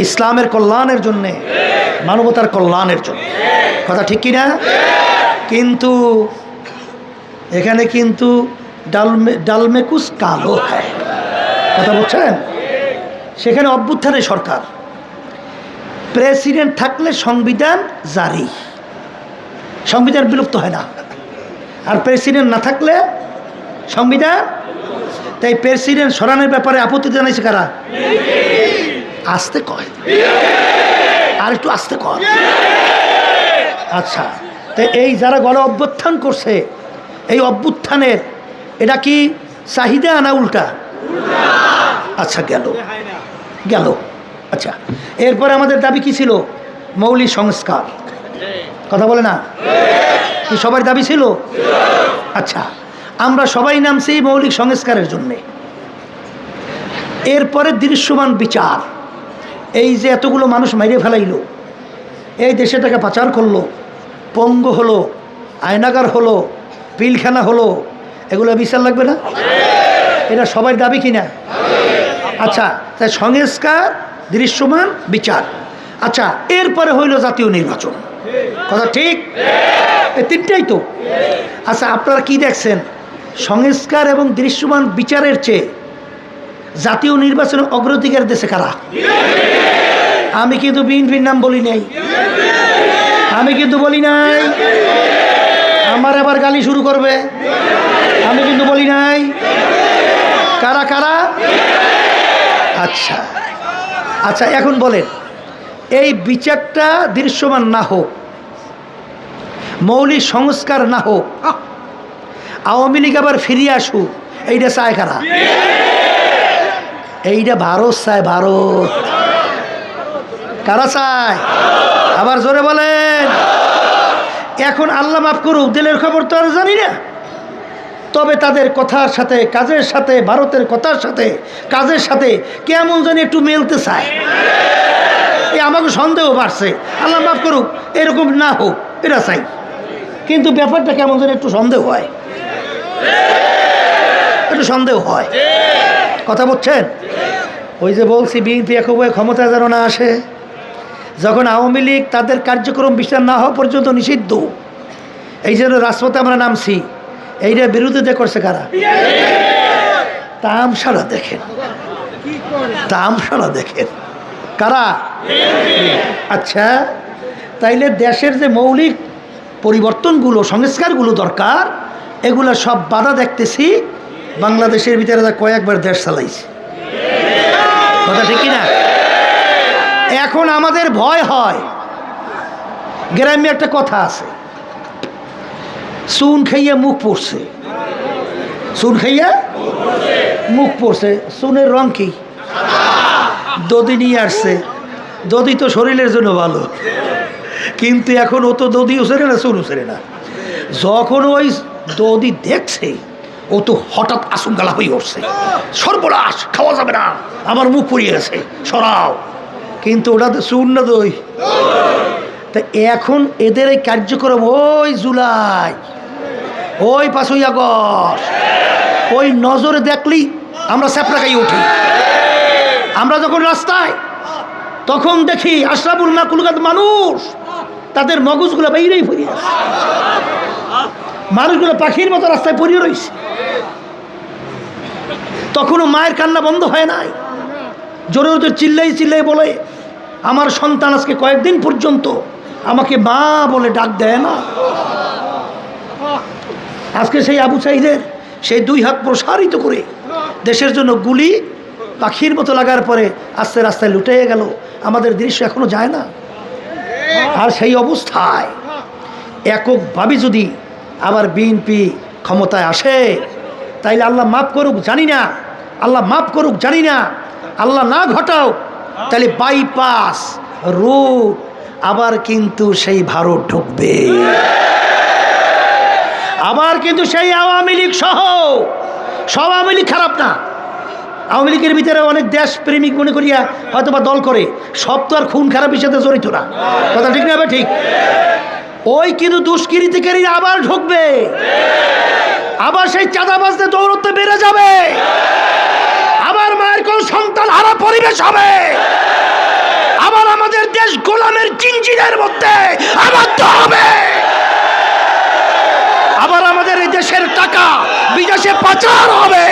ইসলামের কল্যাণের জন্যে, মানবতার কল্যাণের জন্য। কথা ঠিক কিনা? কিন্তু এখানে কিন্তু ডালমে কুছ কালো হয়, কথা বলছেন? সেখানে অভ্যুত্থানের সরকার, প্রেসিডেন্ট থাকলে সংবিধান জারি, সংবিধান বিলুপ্ত হয় না। আর প্রেসিডেন্ট না থাকলে সংবিধান। তাই প্রেসিডেন্ট সরানোর ব্যাপারে আপত্তি জানাইছে কারা? আস্তে কয়, আর একটু আস্তে কয়। আচ্ছা, তো এই যারা গণ অভ্যুত্থান করছে, এই অভ্যুত্থানের এটা কি চাহিদা না উল্টা? আচ্ছা, গেল গেল। আচ্ছা, এরপরে আমাদের দাবি কি ছিল? মৌলিক সংস্কার। কথা বলে না? কি সবার দাবি ছিল? আচ্ছা, আমরা সবাই নামছি মৌলিক সংস্কারের জন্যে। এরপরে দৃশ্যমান বিচার। এই যে এতগুলো মানুষ মাইরে ফেলাইলো, এই দেশেটাকে পাচার করলো, পঙ্গু হলো, আয়নাগার হলো, পিলখানা হলো, এগুলো বিচার লাগবে না? এটা সবার দাবি কিনা? আচ্ছা, তাই সংস্কার, দৃশ্যমান বিচার। আচ্ছা, এরপরে হইল জাতীয় নির্বাচন। কথা ঠিক? এই তিনটাই তো। আচ্ছা, আপনারা কি দেখছেন? সংস্কার এবং দৃশ্যমান বিচারের চেয়ে জাতীয় নির্বাচনের অগ্রাধিকার দেশে কারা? আমি কিন্তু বিএনপির নাম বলি নাই, আমি কিন্তু বলি নাই। আমার আবার গালি শুরু করবে। আমি কিন্তু বলি নাই। কারা কারা? আচ্ছা আচ্ছা, এখন বলেন, এই বিচারটা দৃশ্যমান না হোক, মৌলিক সংস্কার না হোক, আওয়ামী লীগ আবার ফিরিয়ে আসুক, এইটা চায় কারা? এইটা ভারত চায়। ভারত কারা চায়? আবার জোরে বলেন। এখন আল্লাহ মাফ করুক, দিলের খবর তো আর জানি না, তবে তাদের কথার সাথে কাজের সাথে, ভারতের কথার সাথে কাজের সাথে কেমন জানি একটু মেলতে চায়। আমাকে সন্দেহ বাড়ছে। আল্লাহ মাফ করুক, এরকম না হোক, এটা চাই। কিন্তু ব্যাপারটা কেমন যেন একটু সন্দেহ হয়, একটু সন্দেহ হয়। কথা বলছেন? ওই যে বলছি, বিএনপি একভাবে ক্ষমতায় যেন না আসে। যখন আওয়ামী লীগ তাদের কার্যক্রম বিচার না হওয়া পর্যন্ত নিষিদ্ধ, এই জন্য রাজপথে আমরা নামছি। এইটার বিরোধিতা করছে কারা? তামসারা দেখেন, তামসারা দেখেন কারা? আচ্ছা, তাইলে দেশের যে মৌলিক পরিবর্তনগুলো সংস্কারগুলো দরকার, এগুলো সব বাধা দেখতেছি বাংলাদেশের ভিতরে কয়েকবার দেশ চালাইছে। কথা ঠিক কিনা? এখন আমাদের ভয় হয়। গ্রামে একটা কথা আছে, চুন খাইয়া মুখ পড়ছে, চুন খাইয়া মুখ পড়ছে। চুনের রং কি? দধি নিয়ে আসছে। দধি তো শরীরের জন্য ভালো, কিন্তু এখন ও তো দধি উছরে না, চুন উছরে না। যখন ওই দধি দেখছে, ও তো হঠাৎ আশঙ্কা হয়ে উঠছে, সর্বনাশ, খাওয়া যাবে না, আমার মুখ পুড়িয়ে গেছে, সরাও। কিন্তু ওটা তো চুন না, দই। তা এখন এদের এই কার্যক্রম ওই জুলাই, ওই 5ই আগস্ট, ওই নজরে দেখলেই আমরা স্যাপড়া খাইয়ে উঠি। আমরা যখন রাস্তায়, তখন দেখি আশরাফুল মাখলুকাত মানুষ, তাদের মগজগুলো বাইরেই পড়ে আছে, মানুষগুলো পাখির মতো রাস্তায় পড়ে রয়েছে। তখনও মায়ের কান্না বন্ধ হয় নাই। জোরে জোরে চিল্লাই চিল্লাই বলে, আমার সন্তান আজকে কয়েকদিন পর্যন্ত আমাকে মা বলে ডাক দেয় না। আজকে সেই আবু সাঈদের সেই 2 হাত প্রসারিত করে দেশের জন্য গুলি পাখির মতো লাগার পরে আস্তে রাস্তায় লুটে গেল, আমাদের দৃশ্য এখনো যায় না। আর সেই অবস্থায় এককভাবে যদি আবার বিএনপি ক্ষমতায় আসে, তাইলে আল্লাহ মাফ করুক জানি না, আল্লাহ মাফ করুক জানি না, আল্লাহ না ঘটাও, তাহলে বাইপাস রোড আবার কিন্তু সেই ভারত ঢুকবে, আবার কিন্তু সেই আওয়ামী লীগ সহ সব। আওয়ামী লীগ খারাপ না, আওয়ামী লীগের ভিতরে অনেক দেশ প্রেমিক মনে করিয়া হয়তো বা দল করে, সব তো আর খুন খারাপের সাথে জড়িত না। কথা ঠিক না? ঠিক। ওই কিন্তু দুষ্কৃতিকারী আবার ঢুকবে, আবার সেই চাঁদাবাজদের দৌড়তে বেড়ে যাবে, আবার মায়ের কোন সন্তান হারা পরিবেশ হবে, আবার আমাদের দেশ গোলামের জিঞ্জিরের মধ্যে আবদ্ধ হবে, আবার আমাদের এই দেশের টাকা বিদেশে পাচার হবে।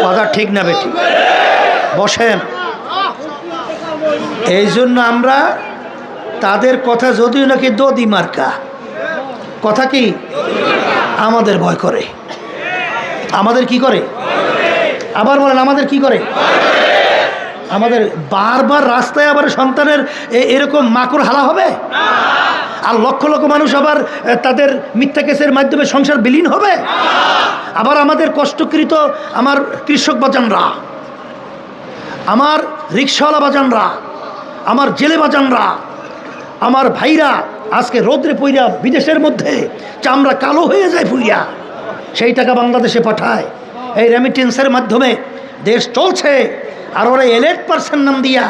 কথা ঠিক না বেটি? বসেন। এই জন্য আমরা তাদের কথা যদিও নাকি দদি মার্কা কথা, কি আমাদের ভয় করে, আমাদের কি করে, আবার বলেন আমাদের কি করে, আমাদের বারবার রাস্তায় আবার সন্তানের এরকম মাকড় হালা হবে, আর লক্ষ লক্ষ মানুষ আবার তাদের মিথ্যা কেসের মাধ্যমে সংসার বিলীন হবে, আবার আমাদের কষ্টকৃত আমার কৃষক বাজানরা, আমার রিক্সাওয়ালা বাজানরা, আমার জেলে বাজানরা, আমার ভাইরা আজকে রোদ্রে পইরা বিদেশের মধ্যে চামড়া কালো হয়ে যায় পুইয়া, সেই টাকা বাংলাদেশে পাঠায়, এই রেমিটেন্সের মাধ্যমে দেশ চলছে। আর ওরা এলেট পার্সন নাম দিয়া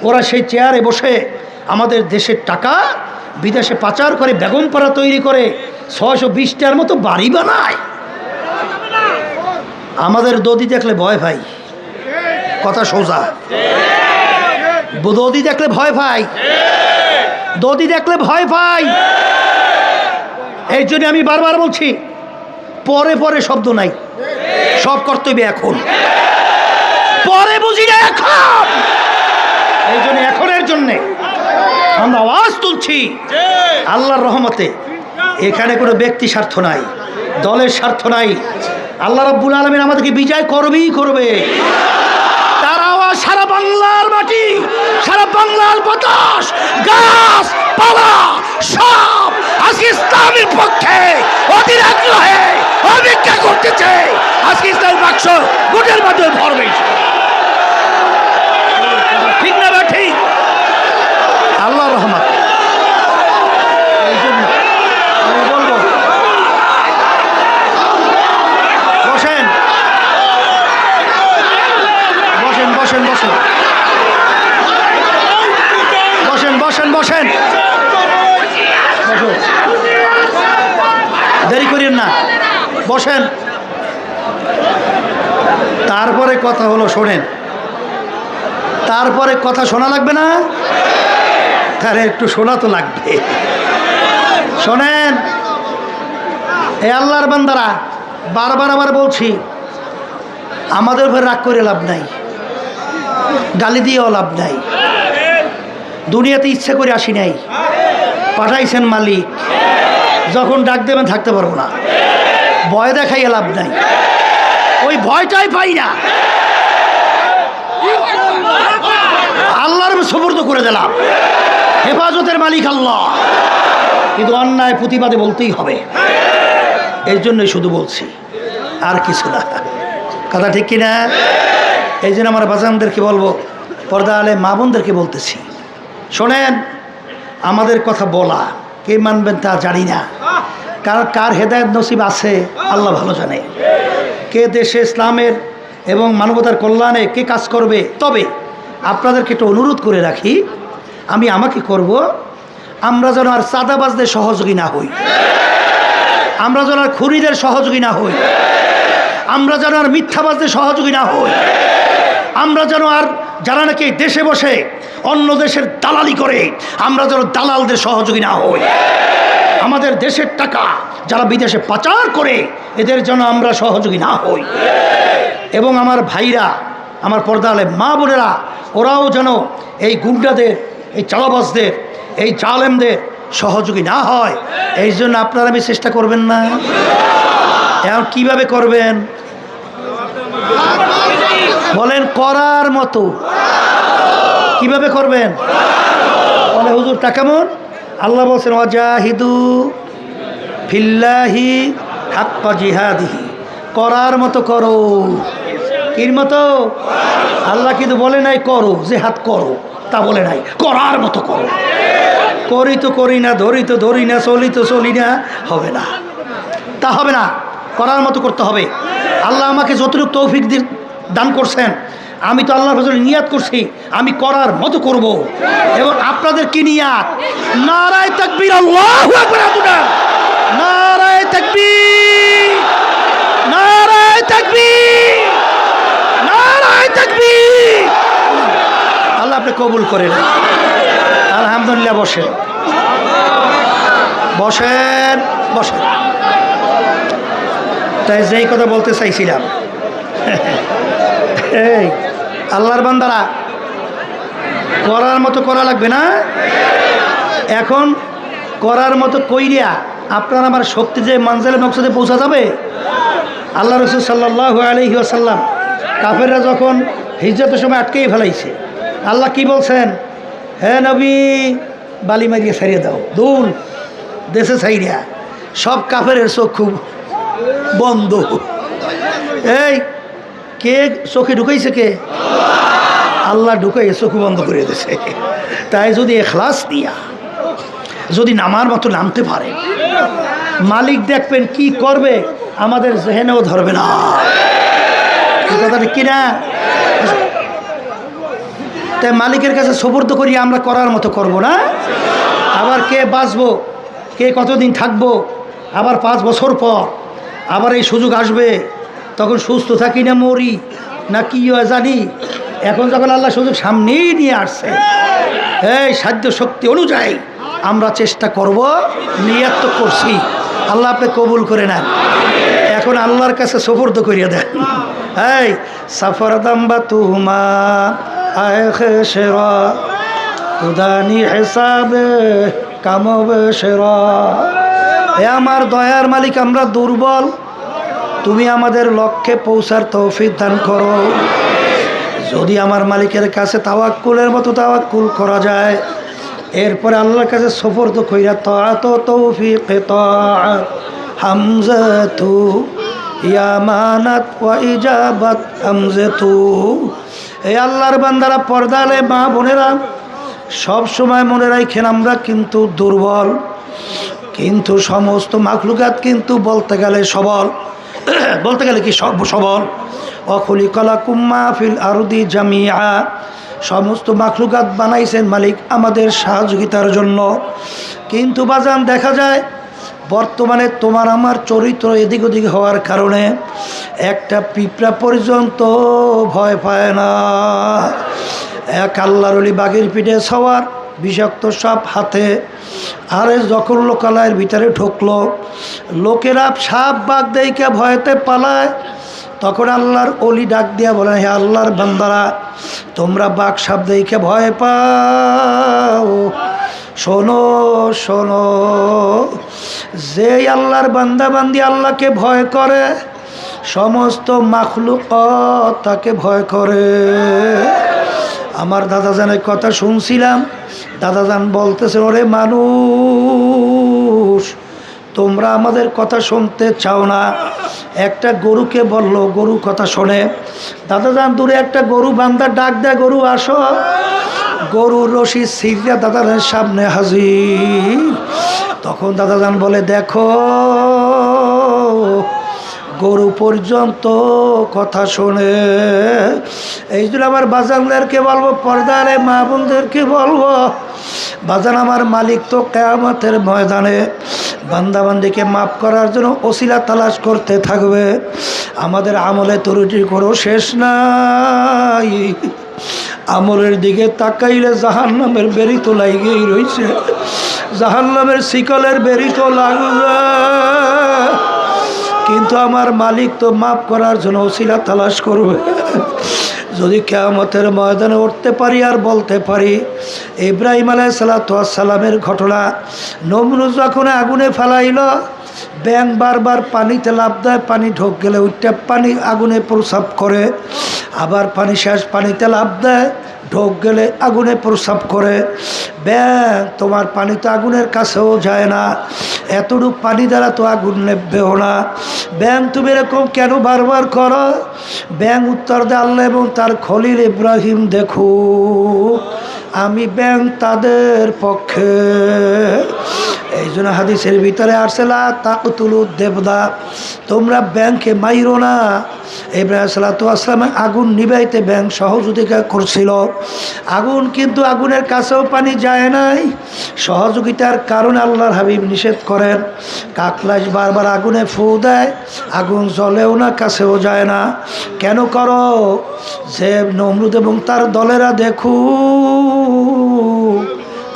ওরা সেই চেয়ারে বসে আমাদের দেশের টাকা বিদেশে পাচার করে, বেগমপাড়া তৈরি করে 620টার মতো বাড়ি বানায়। আমাদের দদি দেখলে ভয় ভাই, কথা সোজা, দদি দেখলে ভয় ভাই, দদি দেখলে ভয় ভাই। এই জন্য আমি বারবার বলছি, পরে পরে শব্দ নাই, সব কর্তব্য এখন, পরে বুঝি না এখন। এই জন্য এখনের জন্যে আমরা আওয়াজ তুলছি আল্লাহর রহমতে। এখানে কোনো ব্যক্তি স্বার্থ নাই, দলের স্বার্থ নাই, আল্লাহ রাব্বুল আলামিন আমাদেরকে বিজয় করবেই করবে। তার আওয়াজ সারা বাংলার মাটি, সারা বাংলার বাতাস, গাছ পালা সব আজকে ইসলামের পক্ষে অধীর আগ্রহে অপেক্ষা করতেছে। আজকে ইসলামের বাক্স ভোটের মাধ্যমে ভরবে, ঠিক না? ঠিক, আল্লাহ রহমত। এই জন্য আমি বলবো, বসেন বসেন বসেন বসেন বসেন বসেন বসেন, দেরি করিন না, বসেন। তারপরে কথা হলো, শোনেন, তারপরে কথা শোনা লাগবে না? তাহলে একটু শোনা তো লাগবে। শোনেন, এ আল্লাহর বান্দারা, বারবার আবার বলছি, আমাদের উপর রাগ করে লাভ নাই, গালি দিয়েও লাভ নাই। দুনিয়াতে ইচ্ছা করে আসি নাই, পাঠাইছেন মালিক, যখন ডাক দেবেন থাকতে পারবো না, ভয় দেখাইয়া লাভ নাই, ওই ভয়টাই পাই না, আল্লাহর সুপুর্দ করে দিলাম, হেফাজতের মালিক আল্লাহ, কিন্তু অন্যায় প্রতিবাদে বলতেই হবে, এই জন্যই শুধু বলছি, আর কিছু না। কথা ঠিক কিনা? এই জন্য আমার বাজানদেরকে বলবো, পর্দা আলে মা বোনদেরকে বলতেছি, শোনেন, আমাদের কথা বলা কে মানবেন তা জানি না, কার হেদায়েত নসিব আছে আল্লাহ ভালো জানে, কে দেশে ইসলামের এবং মানবতার কল্যাণে কে কাজ করবে। তবে আপনাদেরকে একটু অনুরোধ করে রাখি, আমি আমাকে করব, আমরা যেন আর চাঁদাবাজদের সহযোগী না হই, আমরা যেন আর খুনিদের সহযোগী না হই, আমরা যেন আর মিথ্যাবাজদের সহযোগী না হই, আমরা যেন আর যারা নাকি দেশে বসে অন্য দেশের দালালি করে আমরা যেন দালালদের সহযোগী না হই, আমাদের দেশের টাকা যারা বিদেশে পাচার করে এদের যেন আমরা সহযোগী না হই, এবং আমার ভাইরা, আমার পর্দা আলে মা বোনেরা, ওরাও যেন এই গুন্ডাদের, এই চালাবাজদের, এই জালেমদের সহযোগী না হয়। এই জন্য আপনারা আমি চেষ্টা করবেন না? এখন কীভাবে করবেন বলেন? করার মতো কিভাবে করবেন? বলে হুজুর তা কেমন? আল্লাহ বলছেন ওয়াজাহিদু ফিল্লাহি হাক্কা জিহাদিহি, করার মতো করো। কির মতো? আল্লাহ কিন্তু বলে নাই করো, জিহাদ করো, তা বলে নাই, করার মতো করো। করি তো করি না, ধরি তো ধরি না, চলি তো চলি না, হবে না, তা হবে না, করার মতো করতে হবে। আল্লাহ আমাকে যতটুকু তৌফিক দান করছেন, আমি তো আল্লাহর ফজলে নিয়াত করছি আমি করার মতো করব। এবং আপনাদের কি নিয়াত? নারায়ে তাকবীর, আল্লাহু আকবার, নারায়ে তাকবীর, নারায়ে তাকবীর, নারায়ে তাকবীর। আল্লাহ আপনি কবুল করেন। আলহামদুলিল্লাহ। বসেন বসেন বসেন। তাই যেই কথা বলতে চাইছিলাম, এই আল্লাহর বান্দারা, করার মতো করা লাগবে না? এখন করার মতো কইরিয়া আপনার আমার শক্তি যে মানজালে মকসদে পৌঁছা যাবে। আল্লাহ রাসূল সাল্লাল্লাহু আলাইহি ওয়াসাল্লাম কাফেররা যখন হিজরতের সময় আটকেই ফেলাইছে, আল্লাহ কি বলছেন? হে নবী, বালি মারিয়ে ছাড়িয়ে দাও, দুল দেশে ছাইরিয়া, সব কাফের চোখ খুব বন্ধ। এই কে চোখে ঢুকাইছে? কে? আল্লাহ ঢুকাই চোখ বন্ধ করে দিয়েছে। তাই যদি এখলাস দিয়া যদি নামার মতো নামতে পারে, মালিক দেখবেন কি করবে আমাদের জেহেনেও ধরবে না। কথা ঠিক কিনা? তাই মালিকের কাছে সুপুর্দ করি, আমরা করার মতো করব না। আবার কে বাঁচবো, কে কতদিন থাকবো, আবার 5 বছর পর আবার এই সুযোগ আসবে, তখন সুস্থ থাকি না মরি না কি হয় জানি। এখন যখন আল্লাহ সুযোগ সামনেই নিয়ে আসছে, এই সাধ্য শক্তি অনুযায়ী আমরা চেষ্টা করব, নিয়ত তো করছি, আল্লাহ আপনি কবুল করে নেন। এখন আল্লাহর কাছে সুপুর্দ করিয়ে দেন। এই সাফর দাম্বা তুমা আয় খেসেরা উদানি হিসাবে কামবে সেরা। এ আমার দয়ার মালিক, আমরা দুর্বল, তুমি আমাদের লক্ষ্যে পৌঁছার তৌফিক দান করো। যদি আমার মালিকের কাছে তাওয়াক্কুলের মতো তাওয়াক্কুল করা যায়, এরপরে আল্লাহর কাছে সুপুর্দ কইরা তাআত তৌফিক তাআত হামজাতু ইয়ামানাত ওয়া ইজাবাত হামজাতু। এই আল্লাহর বান্দারা, পর্দালে মা বোনেরা, সব সময় মনে রাখেন আমরা কিন্তু দুর্বল, কিন্তু সমস্ত মাখলুকাত কিন্তু বলতে গেলে সবল। বলতে গেলে কি সবল। অখলিকালাকুম মা ফিল আরদি জামিআ, সমস্ত মাখলুকাত বানাইছেন মালিক আমাদের সহযোগিতার জন্য। কিন্তু বাজান দেখা যায় বর্তমানে তোমার আমার চরিত্র এদিক ওদিক হওয়ার কারণে একটা পিঁপড়া পর্যন্ত ভয় পায় না। এক আল্লাহর ওলি বাঘের পিঠে সওয়ার, বিষাক্ত সাপ হাতে, আরে যখন লোকালয়ের ভিতরে ঢুকলো, লোকেরা সাপ বাঘ দেইকে ভয়তে পালায়, তখন আল্লাহর ওলি ডাক দিয়া বলেন, হে আল্লাহর বান্দারা, তোমরা বাঘ সাপ দেইকে ভয় পাও, শোনো শোনো, যে আল্লাহর বান্দা বান্দি আল্লাহকে ভয় করে, সমস্ত মাখলুকাত তাকে ভয় করে। আমার দাদাজানের কথা শুনছিলাম, দাদাজান বলতেছে, ওরে মানুষ, তোমরা আমাদের কথা শুনতে চাও না। একটা গরুকে বলল, গরু কথা শোনে। দাদাজান দূরে একটা গরু বান্দা ডাক দেয়, গরু আসো। গরুর রশি ছিঁড়া দাদাজানের সামনে হাজির। তখন দাদাজান বলে, দেখো গরু পর্যন্ত কথা শোনে। এই জন্য আমার বাজানদেরকে বলবো, পর্দারে মা বোনদেরকে বলবো, বাজান আমার মালিক তো কিয়ামতের ময়দানে বান্দাবান্দিকে মাফ করার জন্য ওসিলা তালাশ করতে থাকবে। আমাদের আমলে ত্রুটি কোনো শেষ নাই। আমলের দিকে তাকাইলে জাহান্নামের বেরি তো লাগেই রয়েছে, জাহান্নামের শিকলের বেরি তো লাগবে। কিন্তু আমার মালিক তো মাফ করার জন্য ওসিলা তালাশ করবে। যদি কিয়ামতের ময়দানে উঠতে পারি আর বলতে পারি, ইব্রাহিম আলাইহিস সালামের ঘটনা, নমরুদ যখন আগুনে ফেলাইল, ব্যাং বারবার পানিতে লাফ দেয়, পানি ঢোক গেলে উঠতে পানি আগুনে প্রসাব করে, আবার পানি শেষ পানিতে লাফ দেয়, ঢোক গেলে আগুনে প্রসাব করে। ব্যাং তোমার পানি তো আগুনের কাছেও যায় না, এতটুকু পানি দ্বারা তো আগুন নেবেও না। ব্যাং তুমি এরকম কেন বারবার করো? ব্যাং উত্তর দেয়, আল্লাহ এবং তার খলিল ইব্রাহিম দেখুক আমি ব্যাং তাদের পক্ষে। এই জন্য হাদিসের ভিতরে আসলা তাকতুলু দেবদা, তোমরা ব্যাংকে মাইরো না। ইব্রাহিম সাল্লাল্লাহু আগুন নিবাইতে ব্যাং সহযোগিতা করছিল। আগুন কিন্তু আগুনের কাছেও পানি যায় নাই, সহযোগিতার কারণে আল্লাহর হাবিব নিষেধ করেন। কাকলাস বারবার আগুনে ফু দেয়, আগুন জ্বলেও না, কাছেও যায় না। কেন করো? যে নমরুদ এবং তার দলেরা দেখুক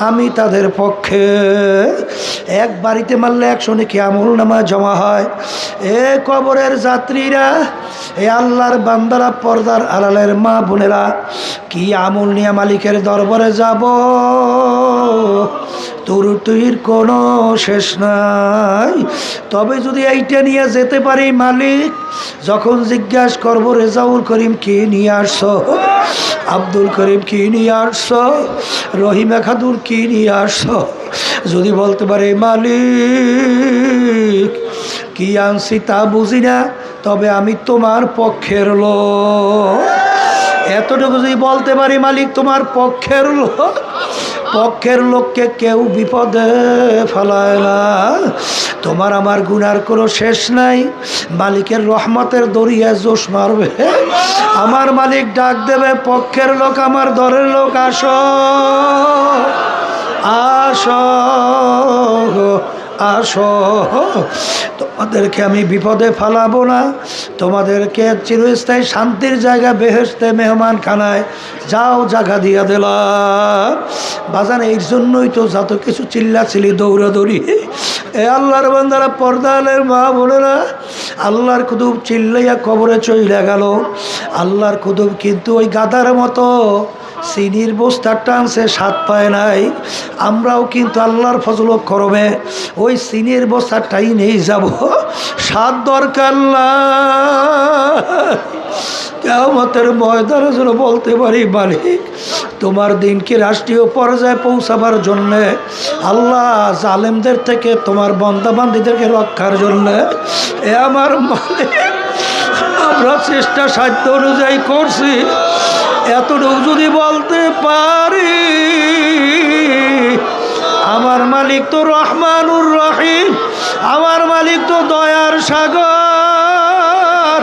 আমি তাদের পক্ষে। এক বাড়িতে মারলে 100 নেকি আমলনামা জমা হয়। এ কবরের যাত্রীরা, এ আল্লাহর বান্দারা, পর্দার আড়ালের মা বোনেরা, কি আমল নিয়ে মালিকের দরবারে যাব? ত্রুটির কোনো শেষ নাই। তবে যদি এইটা নিয়ে যেতে পারি, মালিক যখন জিজ্ঞাসা করবো, রেজাউল করিম কি নিয়ে আসছো, আব্দুল করিম কি নিয়ে আসছো, রহিমা খাতুন কি নিয়ে আসছো, যদি বলতে পারে মালিক কি আনছি তা বুঝি না, তবে আমি তোমার পক্ষের লোক। এতটুকু যদি বলতে পারি, মালিক তোমার পক্ষের লোক, পক্ষের লোককে কেউ বিপদে ফেলায় না। তোমার আমার গুনার কোনো শেষ নাই। মালিকের রহমতের দরিয়া জোশ মারবে, আমার মালিক ডাক দেবে, পক্ষের লোক, আমার দরের লোক, আসো আসো আসো, তোমাদেরকে আমি বিপদে ফেলাবো না, তোমাদেরকে চিরস্থায়ী শান্তির জায়গা বেহেশতে মেহমান খানায় যাও জায়গা দিয়া দিলাম। বাজান এই জন্যই তো যত কিছু চিল্লাচিল্লি দৌড়াদৌড়ি। এ আল্লাহর বান্দারা, পর্দালের মা বোনেরা, আল্লাহর কুতুব চিল্লাইয়া কবরে চইলা গেল। আল্লাহর কুতুব কিন্তু ওই গাদার মতো চিনির বস্তা টানছে, স্বাদ পায় নাই। আমরাও কিন্তু আল্লাহর ফজল করবে ওই চিনির বস্তাটাই নিয়ে যাব, স্বাদ দরকার না। কিয়ামতের ময়দানে যেন বলতে পারি, মালিক তোমার দিনকে রাষ্ট্রীয় পর্যায়ে পৌঁছাবার জন্যে, আল্লাহ জালেমদের থেকে তোমার বান্দাবান্দীদেরকে রক্ষার জন্যে, এ আমার মালিক আমরা চেষ্টা সাধ্য অনুযায়ী করছি। এতটুকু যদি বলতে পারি, আমার মালিক তো রহমানুর রহিম, আমার মালিক তো দয়ার সাগর,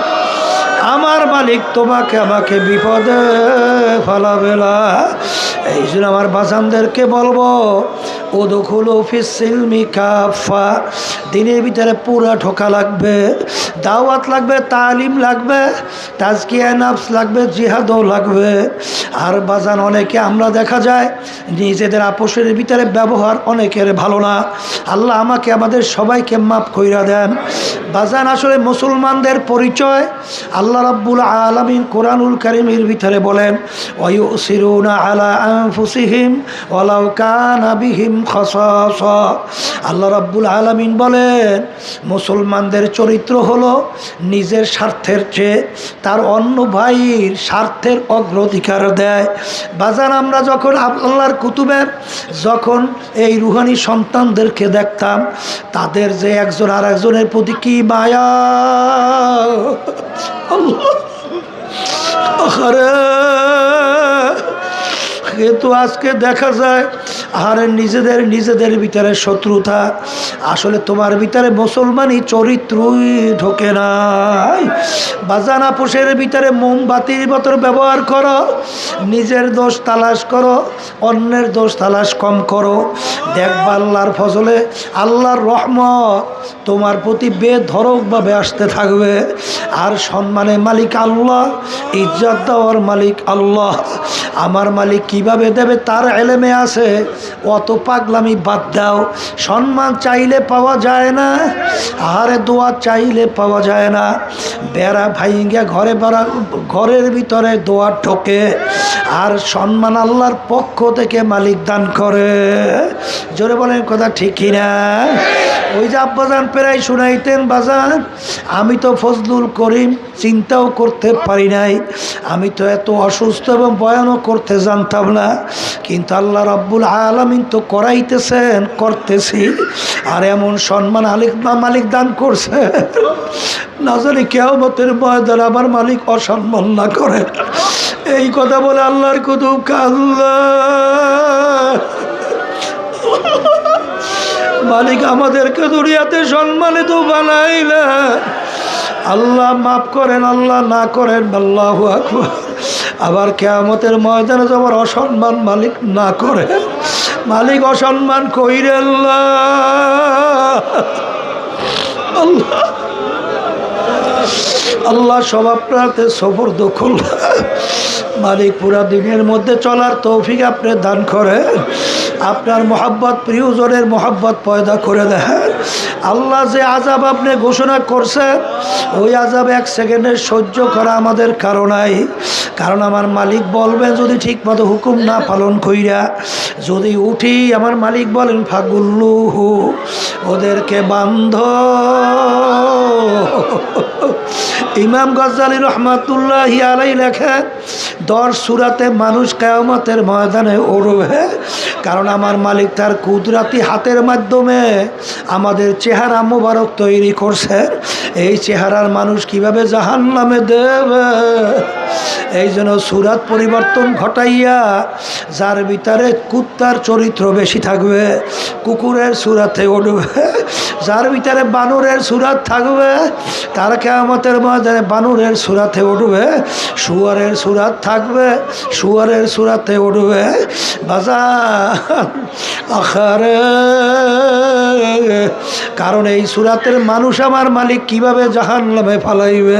আমার মালিক তোমাকে আমাকে বিপদে ফেলাবে না। এই জন্য আমার বাজানদেরকে বলবো, উদখুলু ফিস-সিলমি কাফা, দিনের ভিতরে পুরা ঢোকা লাগবে, দাওয়াত লাগবে, তালিম লাগবে, তাজকিয়া নফস লাগবে, জিহাদও লাগবে। আর বাজান অনেকে আমরা দেখা যায় নিজেদের আপোষের ভিতরে ব্যবহার অনেকের ভালো না। আল্লাহ আমাকে আমাদের সবাইকে মাফ কইরা দেন। বাজান আসলে মুসলমানদের পরিচয় আল্লাহ রাব্বুল আলামিন কোরআনুল কারীমের ভিতরে বলেন, ওয়ায়ুসিরুনা আলা আনফুসিহিম ওয়ালাউ কানা বিহিম খাসাসা। আল্লাহ রাব্বুল আলামিন বলেন মুসলমানদের চরিত্র হলো নিজের স্বার্থের চেয়ে তার অন্য ভাইয়ের স্বার্থের অগ্রাধিকার দেয়। বাজার আমরা যখন আল্লাহর কুতুবের যখন এই রুহানি সন্তানদেরকে দেখতাম, তাদের যে একজন আর একজনের প্রতি কি মায়া, কিন্তু আজকে দেখা যায় আরে নিজেদের ভিতরে শত্রুতা। আসলে তোমার ভিতরে মুসলমানি চরিত্রই ঢোকে নাই। বাজানা পোষের ভিতরে মোমবাতির মতো ব্যবহার করো, নিজের দোষ তালাশ করো, অন্যের দোষ তালাশ কম করো। দেখবা আল্লাহর ফজলে আল্লাহর রহমত তোমার প্রতি বেধড়কভাবে আসতে থাকবে। আর সম্মানের মালিক আল্লাহ, ইজ্জত দেওয়ার মালিক আল্লাহ। আমার মালিক কিভাবে দেবে তার এলেমে আছে, অত পাগলামি বাদ দাও। সম্মান চাইলে পাওয়া যায় না, আরে দোয়া চাইলে পাওয়া যায় না। বেড়া ভাইঙ্গা ঘরের ভিতরে দোয়া ঢোকে, আর সম্মান আল্লাহর পক্ষ থেকে মালিক দান করে। জোরে বলেন কথা ঠিক কিনা? ওই যে আব্বাজান প্রায় শুনাইতেন, বাজান আমি তো ফজলুল করিম চিন্তাও করতে পারি নাই, আমি তো এত অসুস্থ এবং বয়ানও করতে জানতাম না, কিন্তু আল্লাহ রাব্বুল আলামিন তো করাইতেছেন, করতেছি। আর এমন সম্মান মালিক দান করছে, না জানি কিয়ামতের ময়দানে আমার মালিক অসম্মান না করে। এই কথা বলে আল্লাহর কুতুব আল্লাহ মালিক আমাদেরকে দুনিয়াতে সম্মানিত বানাইলে। আল্লাহ মাফ করেন, আল্লাহ না করেন, আল্লাহু আকবার। আবার কিয়ামতের ময়দানে যখন অসম্মান মালিক না করে, মালিক অসম্মান কইরে আল্লাহ আল্লাহ সব আপনাতে সফর দখল। মালিক পুরা দিনের মধ্যে চলার তৌফিক আপনি দান করে, আপনার মোহাব্বত প্রিয়জনের মোহাব্বত পয়দা করে দেন। আল্লাহ যে আযাব আপনি ঘোষণা করছেন, ওই আযাব এক সেকেন্ডের সহ্য করা আমাদের কারণাই। কারণ আমার মালিক বলবেন যদি ঠিকমতো হুকুম না পালন কইরা যদি উঠি, আমার মালিক বলেন ফাগুল্লুহু, ওদেরকে বান্ধ। ইমাম গজ্জালী রহমাতুল্লাহি আলাইহি লেখেন 10 সূরাতে মানুষ কিয়ামতের ময়দানে উঠবে, কারণ আমার মালিক তার কুদরতি হাতের মাধ্যমে আমাদের চেহারা মোবারক তৈরি করছে। এই চেহারার মানুষ কিভাবে জাহান্নামে দেবে, এই জন্য সূরাত পরিবর্তন ঘটাইয়া যার ভিতরে কুত্তার চরিত্র বেশি থাকবে কুকুরের সূরাতে উঠবে, যার ভিতরে বানরের সূরাত থাকবে তার কিয়ামতের ময়দানে বানরের সূরাতে উঠবে, শুয়ারের সূরাত থাকবে শুয়ারের সূরাতে উঠবে। বাজার আখারে, কারণ এই সূরাতের মানুষ আমার মালিক কিভাবে জাহান্নামে ফালাইবে।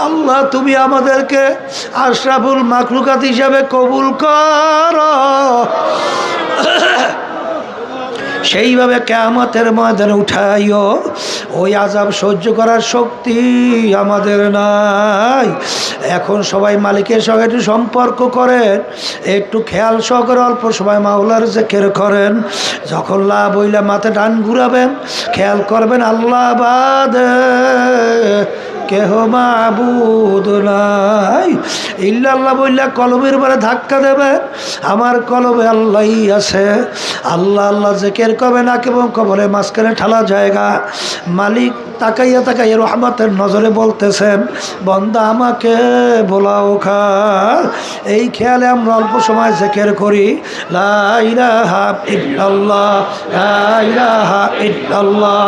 আল্লাহ তুমি আমাদেরকে আশরাফুল মাখলুকাত হিসাবে কবুল করো, সেইভাবে কিয়ামতের ময়দানে উঠাইও। ওই আযাব সহ্য করার শক্তি আমাদের নাই। এখন সবাই মালিকের সঙ্গে একটু সম্পর্ক করেন, একটু খেয়াল সহকারে অল্প সময় মাওলার জিকির করেন। যখন লা বইলা মাথা ডান ঘুরাবেন, খেয়াল করবেন আল্লাহ বাদে কেহ মাবুদ নাই। ইল্লাল্লাহ বললে কলবের পরে ধাক্কা দেবে, আমার কলবে আল্লাহই আছে। আল্লাহ আল্লাহ জিকির করবে না কেবল কবরে মাঝখানে ঠালা জায়গা। মালিক তাকাইয়া তাকাইয়া রহমতের নজরে বলতেছেন, বন্দা আমাকে বোলাও খা। এই খেয়ালে আমরা অল্প সময় জিকির করি, লা ইলাহা ইল্লাল্লাহ, লা ইলাহা ইল্লাল্লাহ।